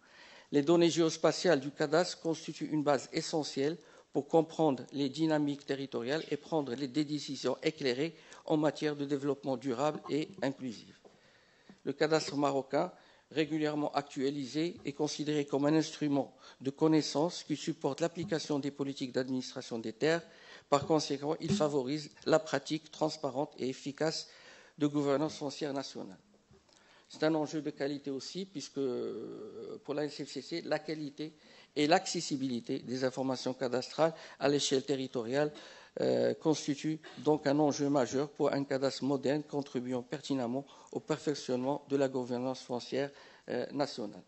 Les données géospatiales du cadastre constituent une base essentielle pour comprendre les dynamiques territoriales et prendre des décisions éclairées en matière de développement durable et inclusif. Le cadastre marocain, régulièrement actualisé, est considéré comme un instrument de connaissance qui supporte l'application des politiques d'administration des terres. Par conséquent, il favorise la pratique transparente et efficace de gouvernance foncière nationale. C'est un enjeu de qualité aussi, puisque pour la NCFCC, la qualité et l'accessibilité des informations cadastrales à l'échelle territoriale constituent donc un enjeu majeur pour un cadastre moderne contribuant pertinemment au perfectionnement de la gouvernance foncière nationale.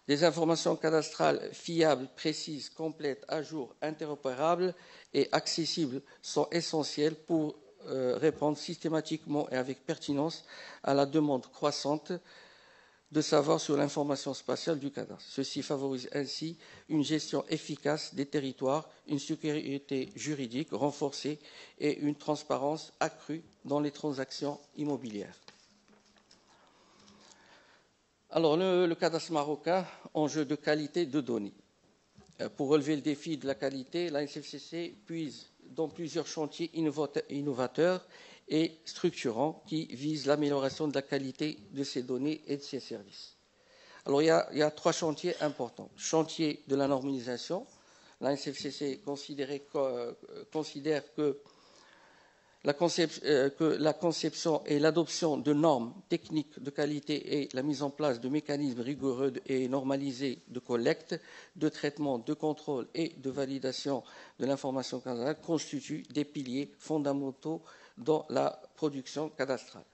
Des informations cadastrales fiables, précises, complètes, à jour, interopérables et accessibles sont essentielles pour répondre systématiquement et avec pertinence à la demande croissante de savoir sur l'information spatiale du cadastre. Ceci favorise ainsi une gestion efficace des territoires, une sécurité juridique renforcée et une transparence accrue dans les transactions immobilières. Alors, le cadastre marocain, enjeu de qualité de données. Pour relever le défi de la qualité, la NCFCC puise dans plusieurs chantiers innovateurs et structurants qui visent l'amélioration de la qualité de ces données et de ces services. Alors, il y a 3 chantiers importants. Chantier de la normalisation. La NCFCC considère que la conception et l'adoption de normes techniques de qualité et la mise en place de mécanismes rigoureux et normalisés de collecte, de traitement, de contrôle et de validation de l'information cadastrale constituent des piliers fondamentaux dans la production cadastrale.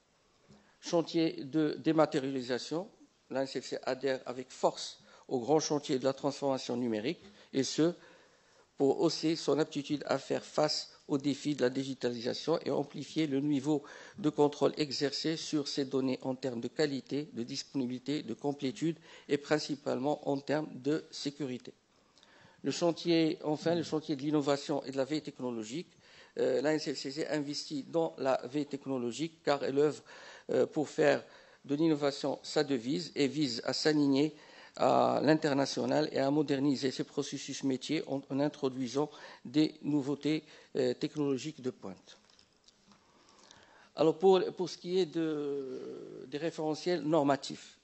Chantier de dématérialisation, la NCFC adhère avec force au grand chantier de la transformation numérique, et ce, pour hausser son aptitude à faire face aux défis de la digitalisation et amplifier le niveau de contrôle exercé sur ces données en termes de qualité, de disponibilité, de complétude et principalement en termes de sécurité. Enfin, le chantier de l'innovation et de la veille technologique. la NCFCC investit dans la veille technologique car elle œuvre pour faire de l'innovation sa devise et vise à s'aligner à l'international et à moderniser ses processus métiers en introduisant des nouveautés technologiques de pointe. Alors pour ce qui est des référentiels normatifs,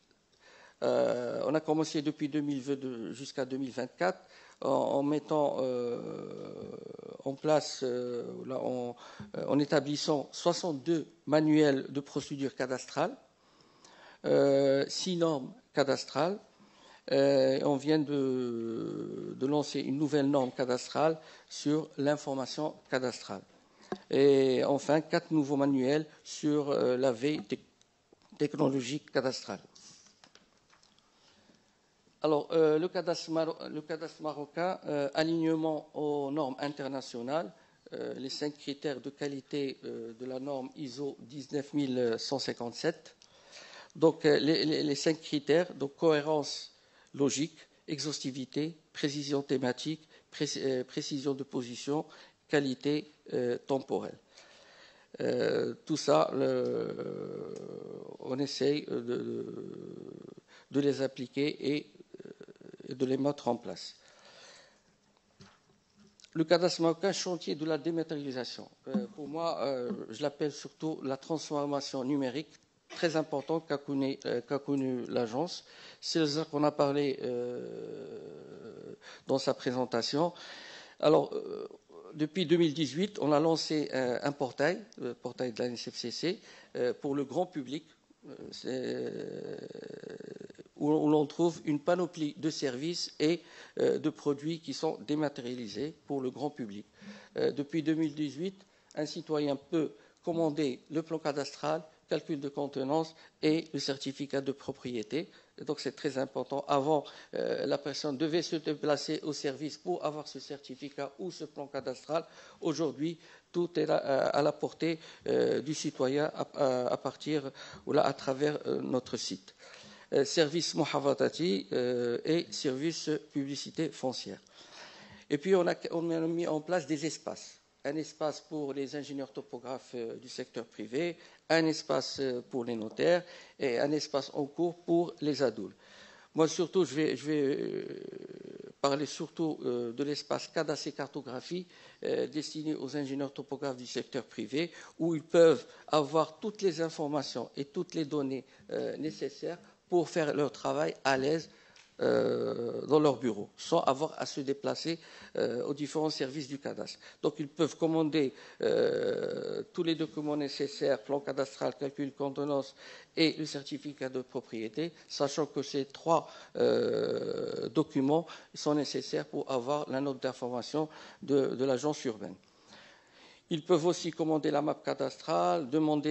on a commencé depuis 2022 jusqu'à 2024 en mettant en place, en établissant 62 manuels de procédure cadastrale, 6 normes cadastrales. On vient de lancer une nouvelle norme cadastrale sur l'information cadastrale. Et enfin, 4 nouveaux manuels sur la veille technologique cadastrale. Alors, le cadastre marocain, alignement aux normes internationales, les 5 critères de qualité de la norme ISO 19157. Donc, les 5 critères, donc cohérence logique, exhaustivité, précision thématique, précision de position, qualité temporelle. Tout ça, on essaye de les appliquer et de les mettre en place. Le cadastre marocain, chantier de la dématérialisation. Pour moi, je l'appelle surtout la transformation numérique, très importante qu'a connue l'agence. C'est ça qu'on a parlé dans sa présentation. Alors, depuis 2018, on a lancé un portail, le portail de la NCFCC, pour le grand public, où l'on trouve une panoplie de services et de produits qui sont dématérialisés pour le grand public. Depuis 2018, un citoyen peut commander le plan cadastral, calcul de contenance et le certificat de propriété. Et donc c'est très important. Avant, la personne devait se déplacer au service pour avoir ce certificat ou ce plan cadastral. Aujourd'hui, tout est à la portée du citoyen à partir ou là à travers notre site. Service Mohavatati et service publicité foncière. Et puis on a mis en place des espaces. Un espace pour les ingénieurs topographes du secteur privé, un espace pour les notaires et un espace en cours pour les adultes. Moi, surtout, je vais parler surtout de l'espace cadastre et cartographie destiné aux ingénieurs topographes du secteur privé, où ils peuvent avoir toutes les informations et toutes les données nécessaires pour faire leur travail à l'aise dans leur bureau, sans avoir à se déplacer aux différents services du cadastre. Donc, ils peuvent commander tous les documents nécessaires, plan cadastral, calcul contenance et le certificat de propriété, sachant que ces 3 documents sont nécessaires pour avoir la note d'information de l'agence urbaine. Ils peuvent aussi commander la map cadastrale, demande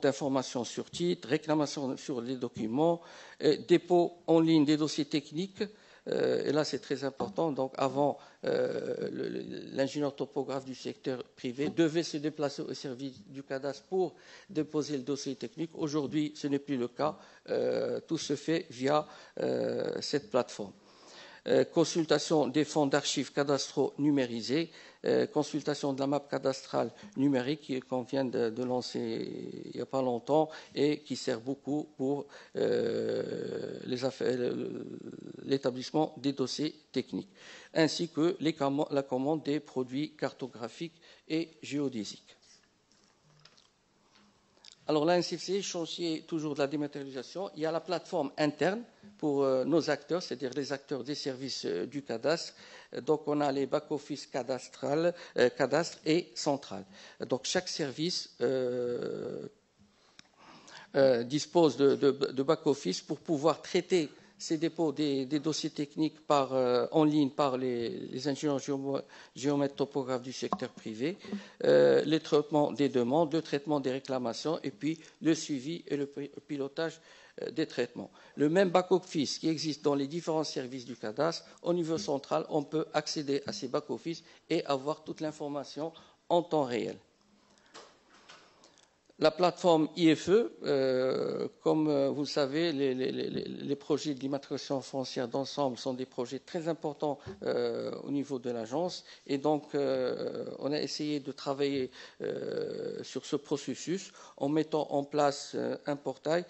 d'informations sur titre, réclamation sur les documents, dépôt en ligne des dossiers techniques. Et là, c'est très important. Donc, avant, l'ingénieur topographe du secteur privé devait se déplacer au service du cadastre pour déposer le dossier technique. Aujourd'hui, ce n'est plus le cas. Tout se fait via cette plateforme. Consultation des fonds d'archives cadastraux numérisés, consultation de la map cadastrale numérique qu'on vient de lancer il n'y a pas longtemps et qui sert beaucoup pour l'établissement des dossiers techniques, ainsi que la commande des produits cartographiques et géodésiques. Alors, la NCFCC, chantier toujours de la dématérialisation, il y a la plateforme interne pour nos acteurs, c'est-à-dire les acteurs des services du cadastre. Donc, on a les back-office cadastre et central. Donc, chaque service dispose de back-office pour pouvoir traiter ces dépôts des dossiers techniques en ligne par les ingénieurs géomètres topographes du secteur privé, le traitement des demandes, le traitement des réclamations et puis le suivi et le pilotage des traitements. Le même back-office qui existe dans les différents services du cadastre, au niveau central, on peut accéder à ces back-office et avoir toute l'information en temps réel. La plateforme IFE, comme vous le savez, les projets d'immatriculation foncière d'ensemble sont des projets très importants au niveau de l'agence. Et donc, on a essayé de travailler sur ce processus en mettant en place un portail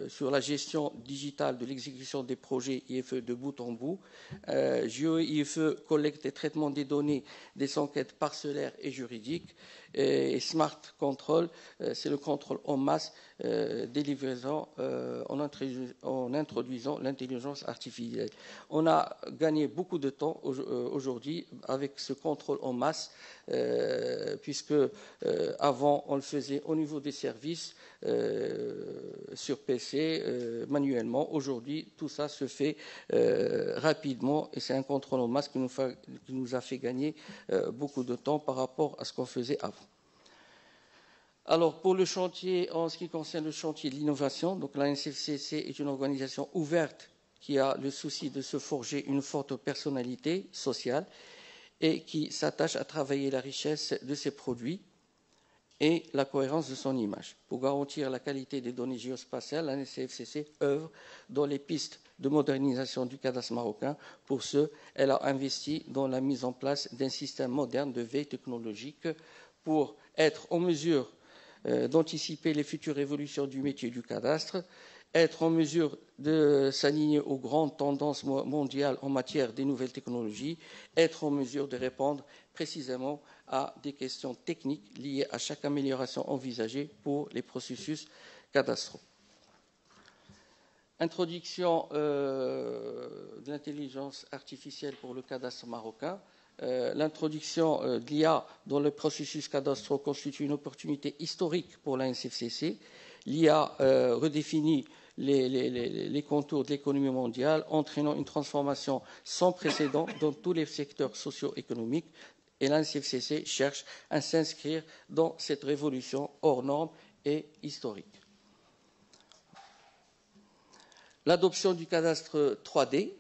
sur la gestion digitale de l'exécution des projets IFE de bout en bout. GeoIFE collecte et traitement des données des enquêtes parcellaires et juridiques. Et Smart Control, c'est le contrôle en masse des livraisons en introduisant l'intelligence artificielle. On a gagné beaucoup de temps aujourd'hui avec ce contrôle en masse, puisque avant on le faisait au niveau des services sur PC manuellement. Aujourd'hui, tout ça se fait rapidement et c'est un contrôle en masse qui nous a fait gagner beaucoup de temps par rapport à ce qu'on faisait avant. Alors, pour le chantier, en ce qui concerne le chantier de l'innovation, donc la NCFCC est une organisation ouverte qui a le souci de se forger une forte personnalité sociale et qui s'attache à travailler la richesse de ses produits et la cohérence de son image. Pour garantir la qualité des données géospatiales, la NCFCC œuvre dans les pistes de modernisation du cadastre marocain. Pour ce, elle a investi dans la mise en place d'un système moderne de veille technologique pour être en mesure d'anticiper les futures évolutions du métier du cadastre, être en mesure de s'aligner aux grandes tendances mondiales en matière des nouvelles technologies, être en mesure de répondre précisément à des questions techniques liées à chaque amélioration envisagée pour les processus cadastraux. Introduction de l'intelligence artificielle pour le cadastre marocain. L'introduction de l'IA dans le processus cadastraux constitue une opportunité historique pour la NCFCC. L'IA redéfinit les contours de l'économie mondiale, entraînant une transformation sans précédent dans tous les secteurs socio-économiques. Et la NCFCC cherche à s'inscrire dans cette révolution hors norme et historique. L'adoption du cadastre 3D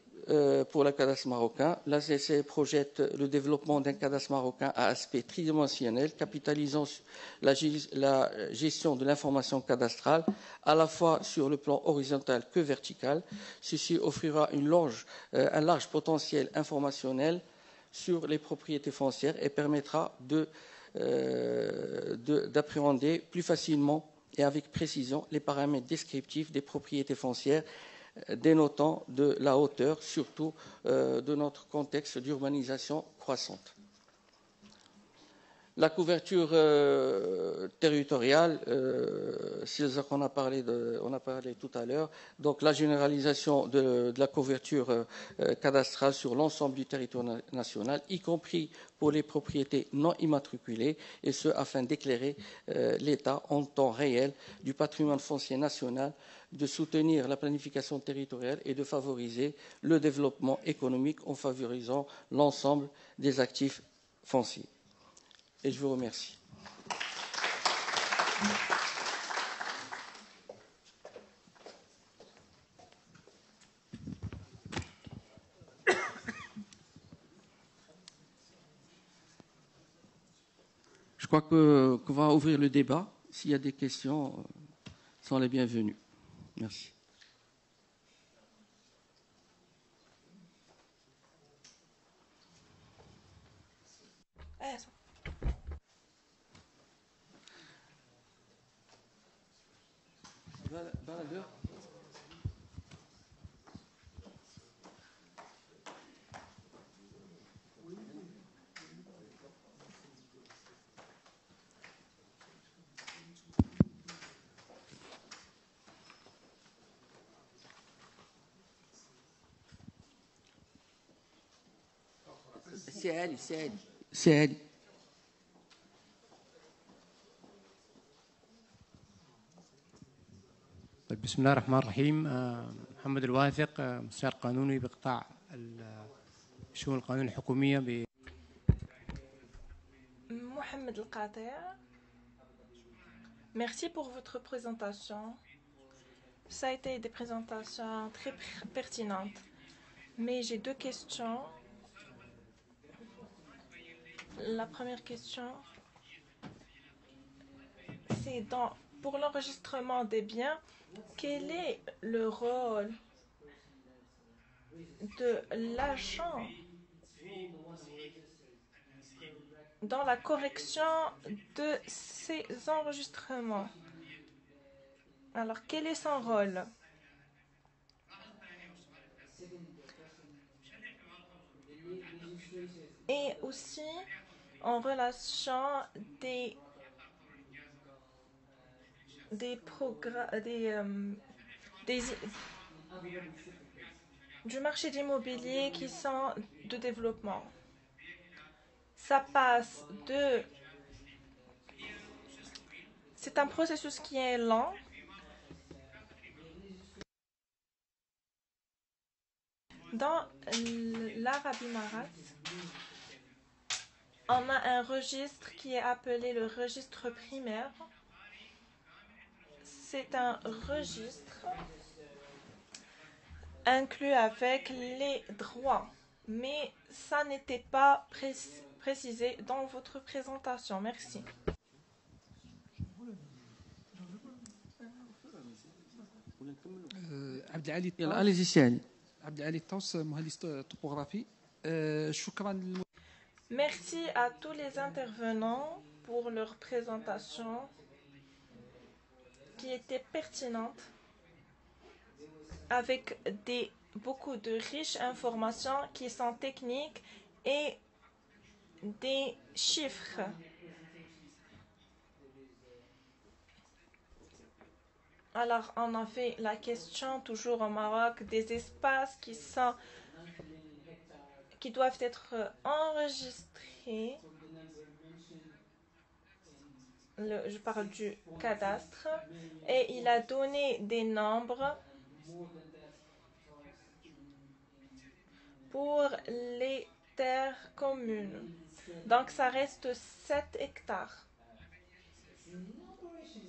pour le cadastre marocain. La CC projette le développement d'un cadastre marocain à aspect tridimensionnel, capitalisant sur la gestion de l'information cadastrale, à la fois sur le plan horizontal que vertical. Ceci offrira un large potentiel informationnel sur les propriétés foncières et permettra d'appréhender plus facilement et avec précision les paramètres descriptifs des propriétés foncières, dénotant de la hauteur, surtout de notre contexte d'urbanisation croissante. La couverture territoriale, c'est ce qu'on a parlé tout à l'heure. Donc la généralisation de la couverture cadastrale sur l'ensemble du territoire national, y compris pour les propriétés non immatriculées, et ce afin d'éclairer l'état en temps réel du patrimoine foncier national, de soutenir la planification territoriale et de favoriser le développement économique en favorisant l'ensemble des actifs fonciers. Et je vous remercie. Je crois qu'on va ouvrir le débat. S'il y a des questions, sont les bienvenues. Merci. C'est elle. بسم الله الرحمن الرحيم. محمد الواثق، مستشار قانوني بقطاع الشؤون القانونية الحكومية Mohamed El-Qater. Merci pour votre présentation. Ça a été des présentations très pertinentes. Mais j'ai deux questions. La première question, c'est Et pour l'enregistrement des biens, quel est le rôle de l'agent dans la correction de ces enregistrements? Alors, quel est son rôle? Et aussi, en relation du marché d'immobilier qui sont de développement. Ça passe de... C'est un processus qui est lent. Dans l'Arabie Marocaine, on a un registre qui est appelé le registre primaire. C'est un registre inclus avec les droits, mais ça n'était pas précisé dans votre présentation. Merci. allez-y Siani. Merci à tous les intervenants pour leur présentation qui était pertinente avec beaucoup de riches informations qui sont techniques et des chiffres. Alors, on a fait la question, toujours au Maroc, des espaces qui doivent être enregistrés. Je parle du cadastre. Et il a donné des nombres pour les terres communes. Donc, ça reste 7 hectares.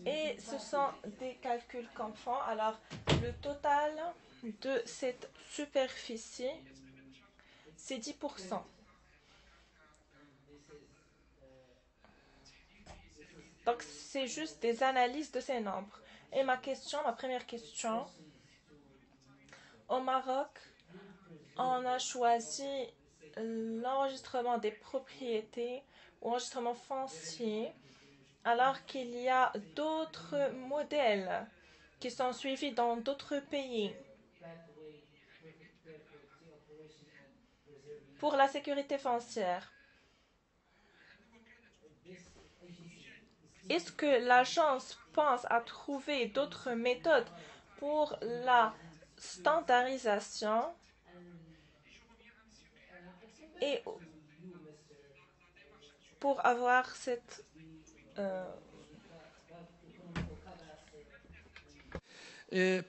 Et ce sont des calculs qu'on fait. Alors, le total de cette superficie, c'est 10%. Donc, c'est juste des analyses de ces nombres. Et ma première question, au Maroc, on a choisi l'enregistrement des propriétés ou enregistrement foncier, alors qu'il y a d'autres modèles qui sont suivis dans d'autres pays. Pour la sécurité foncière, est-ce que l'agence pense à trouver d'autres méthodes pour la standardisation et pour avoir cette...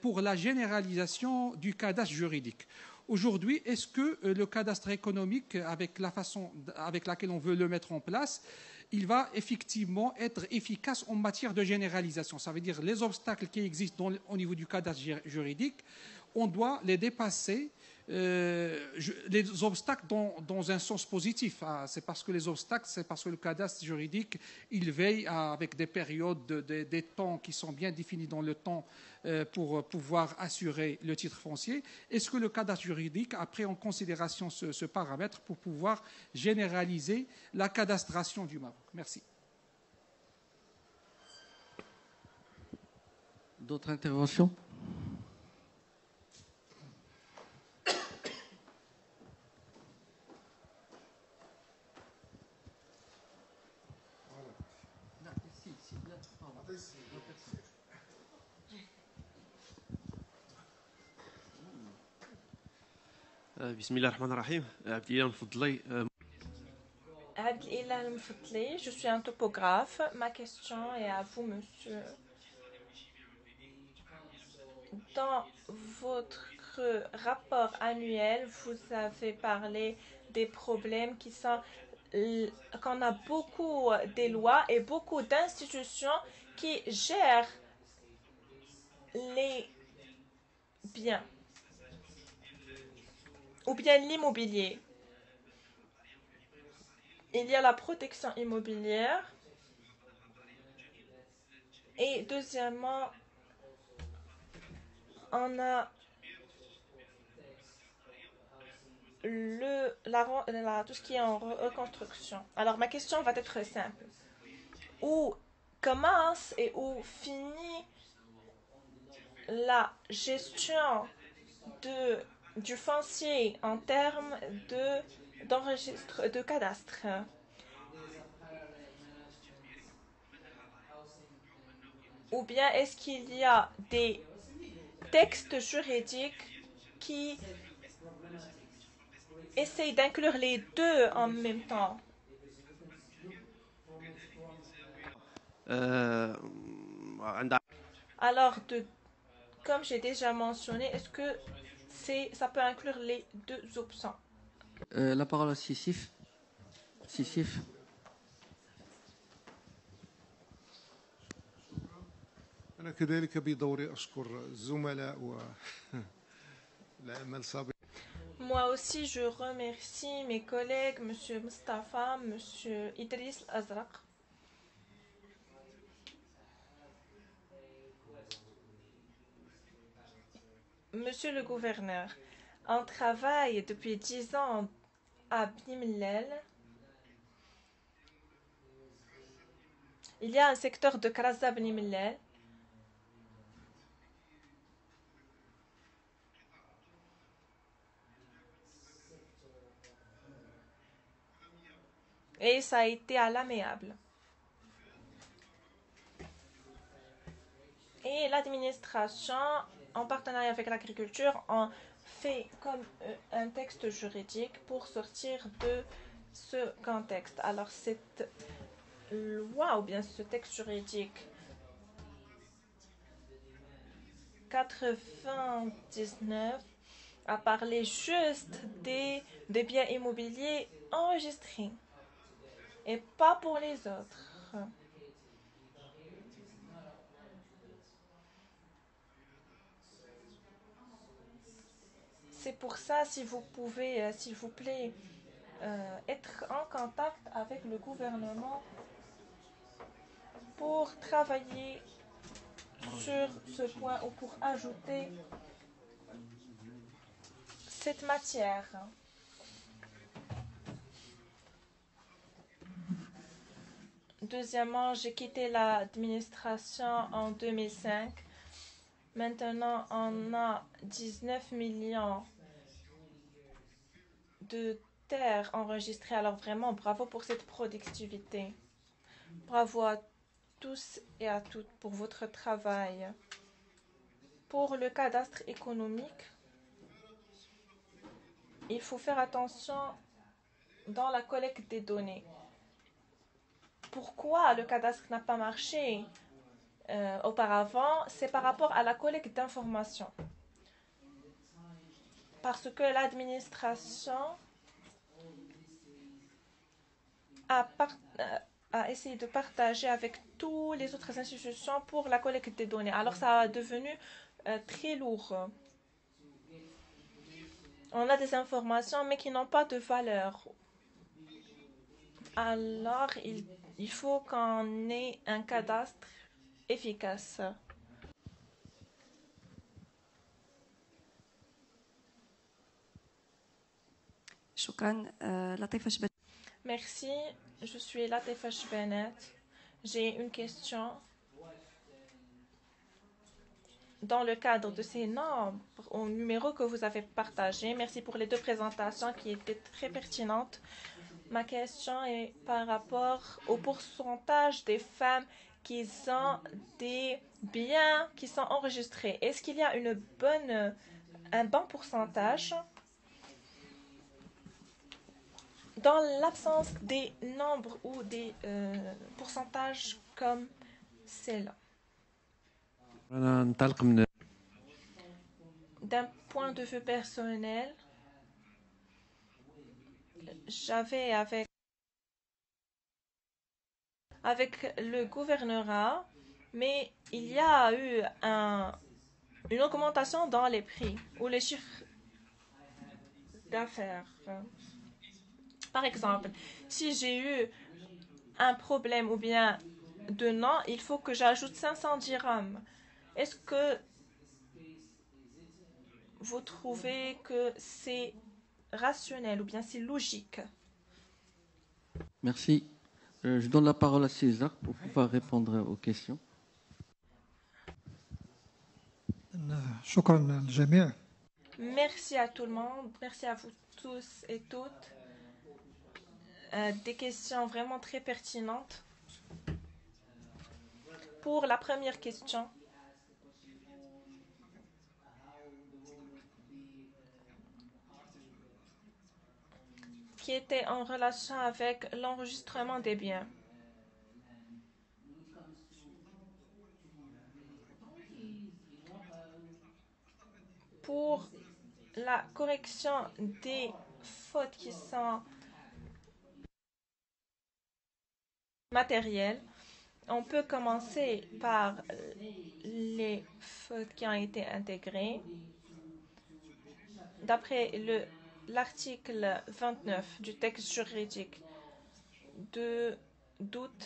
pour la généralisation du cadastre juridique. Aujourd'hui, est-ce que le cadastre économique, avec la façon avec laquelle on veut le mettre en place, il va effectivement être efficace en matière de généralisation? Ça veut dire les obstacles qui existent au niveau du cadastre juridique, on doit les dépasser, les obstacles dans un sens positif. C'est parce que les obstacles, c'est parce que le cadastre juridique, il veille avec des périodes, des temps qui sont bien définis dans le temps pour pouvoir assurer le titre foncier. Est-ce que le cadastre juridique a pris en considération ce paramètre pour pouvoir généraliser la cadastration du Maroc? Merci. D'autres interventions? Bismillahirrahmanirrahim. Je suis un topographe. Ma question est à vous, monsieur. Dans votre rapport annuel, vous avez parlé des problèmes qu'on a beaucoup des lois et beaucoup d'institutions qui gèrent les biens ou bien l'immobilier. Il y a la protection immobilière Et deuxièmement, on a tout ce qui est en reconstruction. Alors ma question va être simple. Où commence et où finit la gestion du foncier en termes de cadastre? Ou bien est-ce qu'il y a des textes juridiques qui essayent d'inclure les deux en même temps? Alors, comme j'ai déjà mentionné, est-ce que ça peut inclure les deux options? La parole à Sissif. Sissif. أنا كذلك بدوري أشكر الزملاء والعمل السابق. Moi aussi, je remercie mes collègues, M. Mustafa, M. Idriss Azraq. Monsieur le gouverneur, on travaille depuis 10 ans à Bni Mellel. Il y a un secteur de Karaza Bni Mellel. Et ça a été à l'amiable. Et l'administration, en partenariat avec l'agriculture, ont fait comme un texte juridique pour sortir de ce contexte. Alors cette loi ou bien ce texte juridique 99 a parlé juste des biens immobiliers enregistrés et pas pour les autres. C'est pour ça, si vous pouvez, s'il vous plaît, être en contact avec le gouvernement pour travailler sur ce point ou pour ajouter cette matière. Deuxièmement, j'ai quitté l'administration en 2005. Maintenant, on a 19 millions de terres enregistrées. Alors vraiment, bravo pour cette productivité. Bravo à tous et à toutes pour votre travail. Pour le cadastre économique, il faut faire attention dans la collecte des données. Pourquoi le cadastre n'a pas marché auparavant? C'est par rapport à la collecte d'informations. Parce que l'administration a essayé de partager avec toutes les autres institutions pour la collecte des données. Alors ça a devenu très lourd. On a des informations mais qui n'ont pas de valeur. Alors il faut qu'on ait un cadastre efficace. Merci, je suis Latifa Shbenet. J'ai une question. Dans le cadre de ces nombres ou numéros que vous avez partagés, merci pour les deux présentations qui étaient très pertinentes. Ma question est par rapport au pourcentage des femmes qui ont des biens qui sont enregistrés. Est-ce qu'il y a un bon pourcentage? Dans l'absence des nombres ou des pourcentages comme celle-là. D'un point de vue personnel, j'avais avec le gouvernorat, mais il y a eu une augmentation dans les prix ou les chiffres d'affaires. Par exemple, si j'ai eu un problème ou bien de nom, il faut que j'ajoute 500 dirhams. Est-ce que vous trouvez que c'est rationnel ou bien c'est logique? Merci. Je donne la parole à César pour pouvoir répondre aux questions. شكرا للجميع. Merci à tout le monde, merci à vous tous et toutes. Des questions vraiment très pertinentes. Pour la première question, qui était en relation avec l'enregistrement des biens. Pour la correction des fautes qui sont matérielles, on peut commencer par les fautes qui ont été intégrées. D'après l'article 29 du texte juridique d'août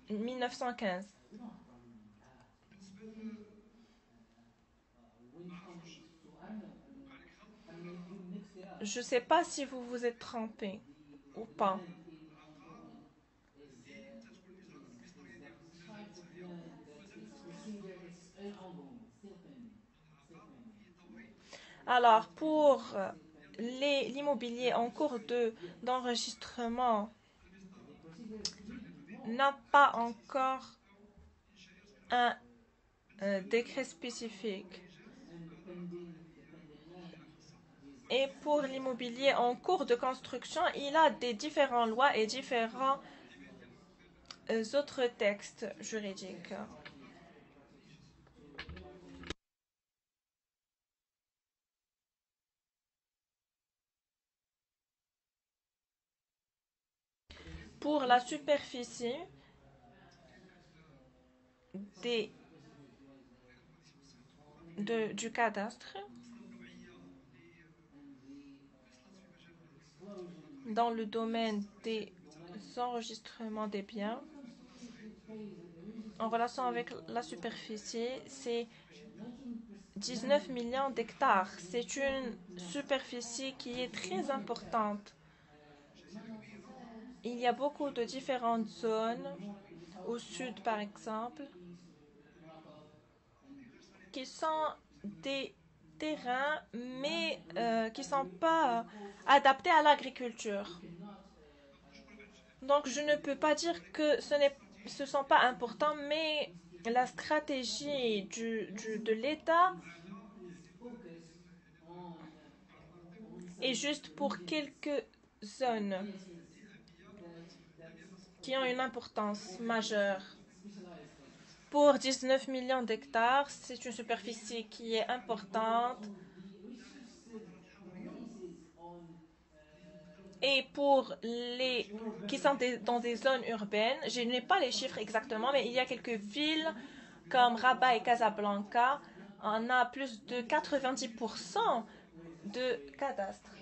1915. Je ne sais pas si vous vous êtes trompé ou pas. Alors, pour l'immobilier en cours d'enregistrement, n'a pas encore un décret spécifique. Et pour l'immobilier en cours de construction, il a des différentes lois et différents autres textes juridiques. Pour la superficie du cadastre, dans le domaine des enregistrements des biens, en relation avec la superficie, c'est 19 millions d'hectares. C'est une superficie qui est très importante. Il y a beaucoup de différentes zones, au sud par exemple, qui sont des terrains, mais qui ne sont pas adaptés à l'agriculture. Donc je ne peux pas dire que ce ne sont pas importants, mais la stratégie de l'État est juste pour quelques zones qui ont une importance majeure. Pour 19 millions d'hectares, c'est une superficie qui est importante. Et pour les qui sont dans des zones urbaines, je n'ai pas les chiffres exactement, mais il y a quelques villes comme Rabat et Casablanca, on a plus de 90% de cadastres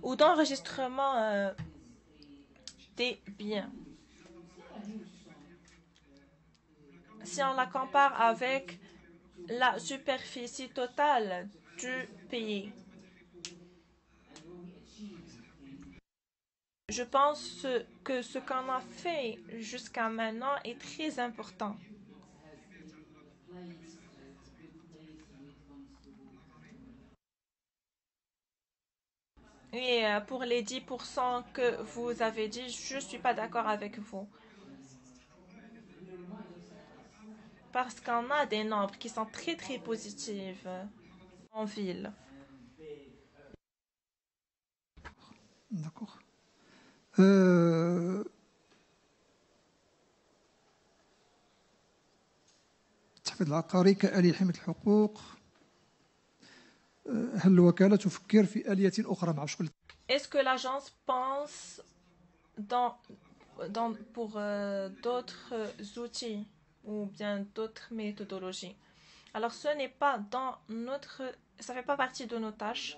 ou d'enregistrement des biens. Si on la compare avec la superficie totale du pays, je pense que ce qu'on a fait jusqu'à maintenant est très important. Et pour les 10% que vous avez dit, je ne suis pas d'accord avec vous. Parce qu'on a des nombres qui sont très très positifs en ville. D'accord. التحفيظ العقاري كآلية لحماية الحقوق. هل الوكالة تفكر في آلية أخرى مع شكل؟ Est-ce que l'agence pense pour d'autres outils ou bien d'autres méthodologies? Alors ce n'est pas ça fait pas partie de nos tâches.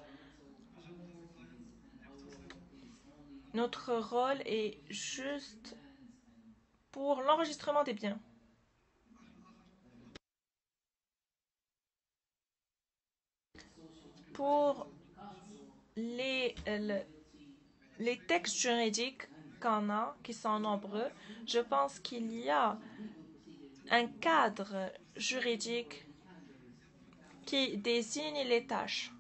Notre rôle est juste pour l'enregistrement des biens. Pour les textes juridiques qu'on a, qui sont nombreux, je pense qu'il y a un cadre juridique qui désigne les tâches.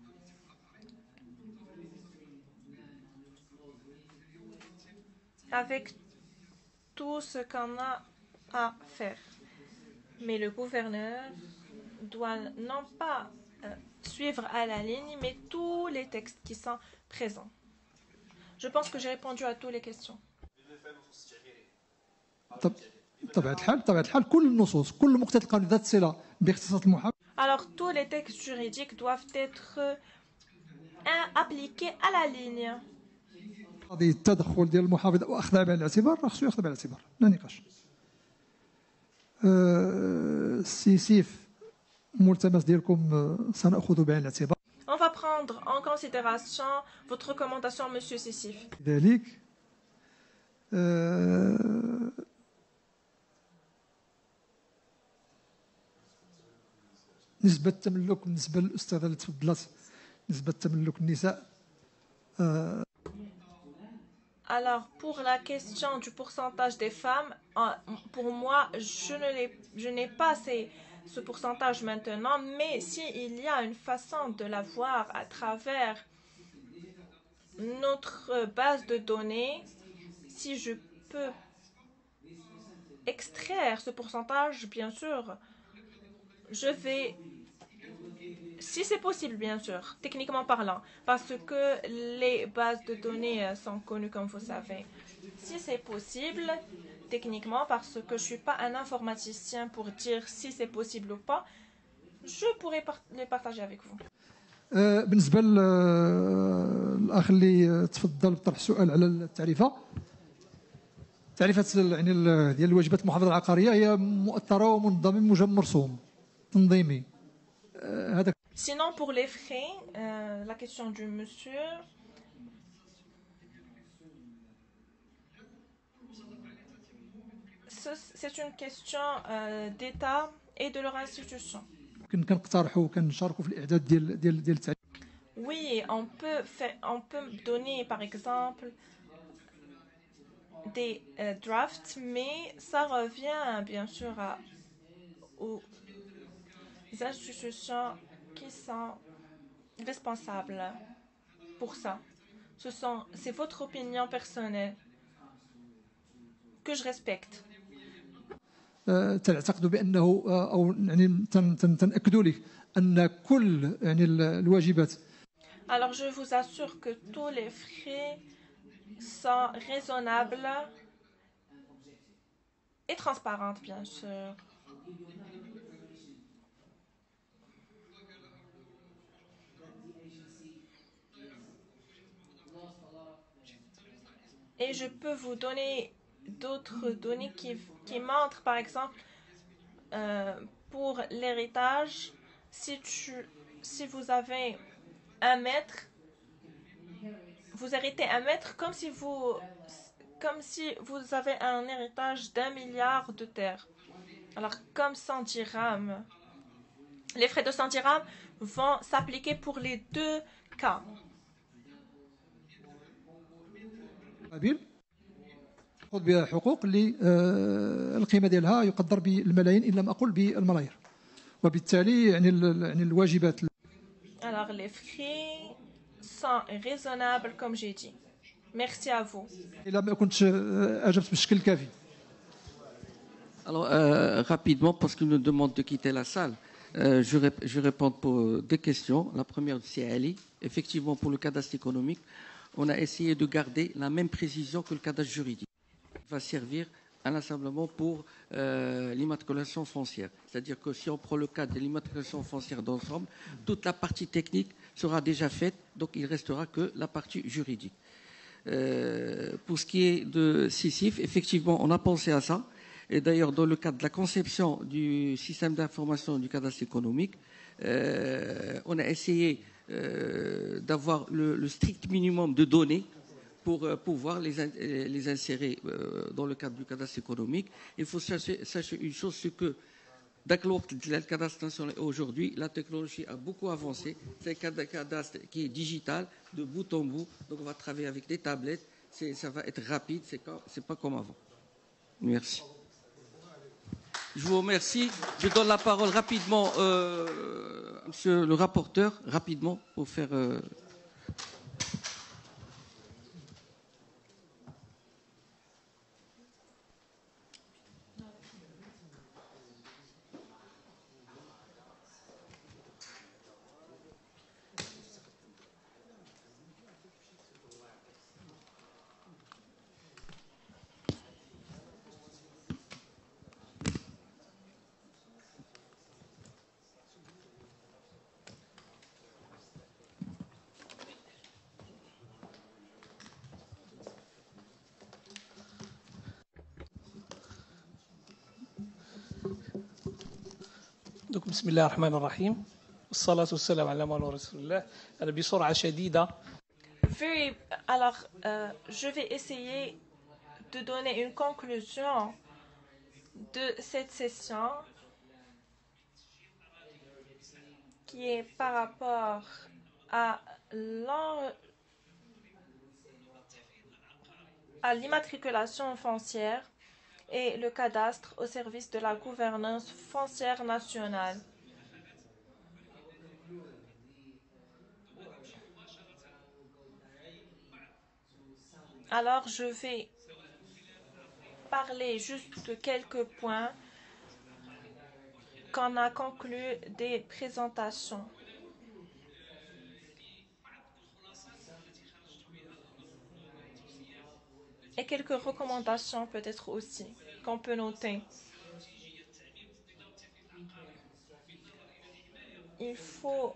Avec tout ce qu'on a à faire. Mais le gouverneur doit non pas suivre à la ligne, mais tous les textes qui sont présents. Je pense que j'ai répondu à toutes les questions. Alors, tous les textes juridiques doivent être appliqués à la ligne. التدخل ديال المحافظ واخذها بعين الاعتبار راه خصو ياخذ بعين الاعتبار لا نقاش. السي سيف ملتمس ديالكم سناخذ بعين الاعتبار. On va prendre en considération votre recommandation, Monsieur Sissif. لذلك نسبة التملك بالنسبة للأستاذة اللي تفضلت نسبة التملك النساء. Alors, pour la question du pourcentage des femmes, pour moi, je n'ai pas ce pourcentage maintenant, mais s'il y a une façon de l'avoir à travers notre base de données, si je peux extraire ce pourcentage, bien sûr, je vais, si c'est possible, bien sûr, techniquement parlant, parce que les bases de données sont connues, comme vous savez. Si c'est possible, techniquement, parce que je ne suis pas un informaticien pour dire si c'est possible ou pas, je pourrais les partager avec vous. بالنسبة للأخ اللي تفضل بطرح سؤال على التعريفة يعني ديال الواجبات المحافظة العقارية هي مؤطرة ومنظمة مرسوم تنظيمي. Sinon, pour les frais, la question du monsieur, c'est une question d'État et de leur institution. Oui, on peut donner, par exemple, des drafts, mais ça revient bien sûr aux institutions qui sont responsables pour ça. C'est votre opinion personnelle que je respecte. تعتقد بأنه أو يعني تنأكد لك أن كل يعني الواجبات. Alors je vous assure que tous les frais sont raisonnables et transparents, bien sûr. Et je peux vous donner d'autres données qui montrent, par exemple, pour l'héritage, si vous avez un mètre, vous héritez un mètre comme si vous avez un héritage d'1 milliard de terres. Alors, comme 100 dirhams, les frais de 100 dirhams vont s'appliquer pour les deux cas. خذ بها حقوق اللي القيمه ديالها يقدر بالملايين ان لم اقل بالملايير وبالتالي يعني الواجبات. Alors les frais sont raisonnables comme j'ai dit. Merci à vous. الا ما كنتش اجبت بالشكل الكافي. Alors rapidement parce qu'il nous demande de quitter la salle. Je réponds pour deux questions. La première, c'est Ali. Effectivement, pour le cadastre économique, on a essayé de garder la même précision que le cadastre juridique. Il va servir inlassablement pour l'immatriculation foncière. C'est-à-dire que si on prend le cas de l'immatriculation foncière d'ensemble, toute la partie technique sera déjà faite, donc il ne restera que la partie juridique. Pour ce qui est de SISIF, effectivement, on a pensé à ça. Et d'ailleurs, dans le cadre de la conception du système d'information du cadastre économique, on a essayé d'avoir le strict minimum de données pour pouvoir les insérer dans le cadre du cadastre économique. Il faut sachez une chose, c'est que le cadastre national aujourd'hui, la technologie a beaucoup avancé. C'est un cadastre qui est digital, de bout en bout. Donc on va travailler avec des tablettes. Ça va être rapide, c'est pas comme avant. Merci. Je vous remercie. Je donne la parole rapidement à monsieur le rapporteur, rapidement, pour faire... بسم الله الرحمن الرحيم والصلاة والسلام على مولانا رسول الله أنا بسرعة شديدة. Alors, je vais essayer de donner une conclusion de cette session qui est par rapport à l'immatriculation foncière et le cadastre au service de la gouvernance foncière nationale. Alors, je vais parler juste de quelques points qu'on a conclu des présentations. Et quelques recommandations peut-être aussi qu'on peut noter. Il faut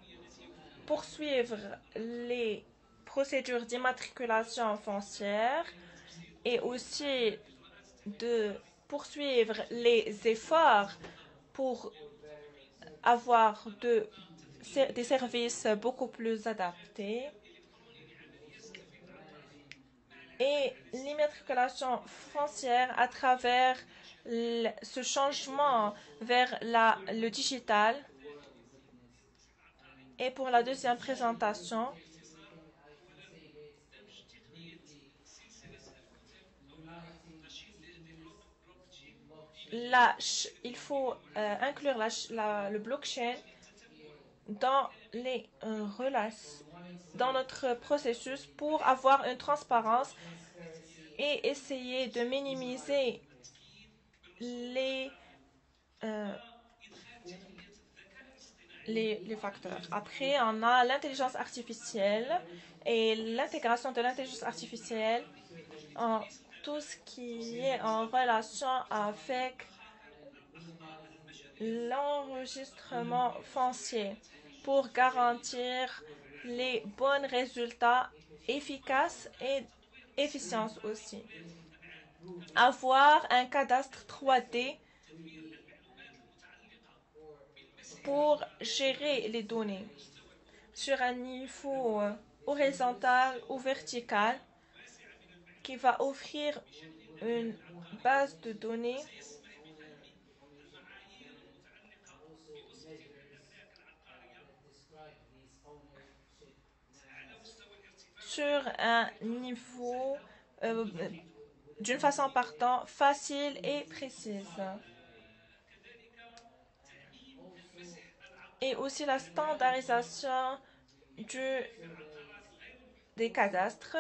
poursuivre les procédures d'immatriculation foncière et aussi de poursuivre les efforts pour avoir des services beaucoup plus adaptés. Et l'immatriculation foncière à travers ce changement vers le digital. Et pour la deuxième présentation, il faut inclure le blockchain dans dans notre processus pour avoir une transparence et essayer de minimiser les facteurs. Après, on a l'intelligence artificielle et l'intégration de l'intelligence artificielle en tout ce qui est en relation avec l'enregistrement foncier pour garantir les bons résultats efficaces et efficience aussi. Avoir un cadastre 3D pour gérer les données sur un niveau horizontal ou vertical qui va offrir une base de données sur un niveau d'une façon facile et précise. Et aussi la standardisation des cadastres,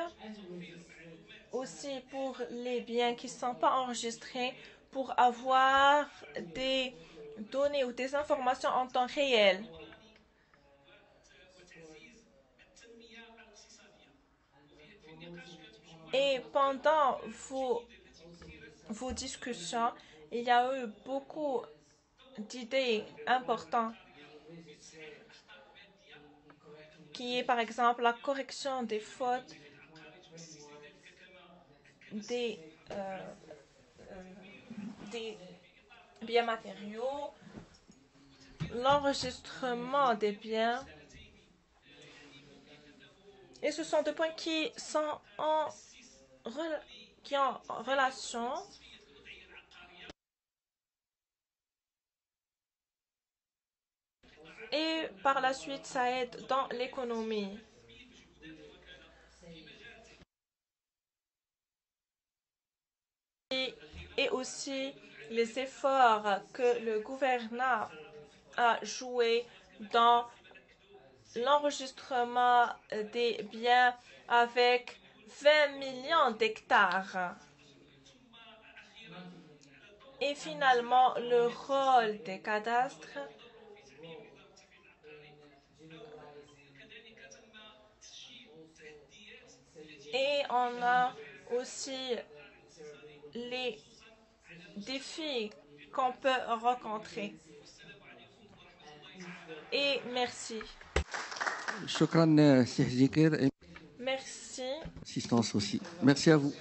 aussi pour les biens qui ne sont pas enregistrés, pour avoir des données ou des informations en temps réel. Et pendant vos discussions, il y a eu beaucoup d'idées importantes, qui est par exemple la correction des fautes, des biens matériaux, l'enregistrement des biens. Et ce sont des points qui sont en qui ont relation et par la suite ça aide dans l'économie. Et aussi les efforts que le gouvernement a joués dans l'enregistrement des biens avec 20 millions d'hectares. Et finalement, le rôle des cadastres et on a aussi les défis qu'on peut rencontrer. Et merci. Shukran, Cheikh Zikir, et Merci. assistance aussi. Merci à vous.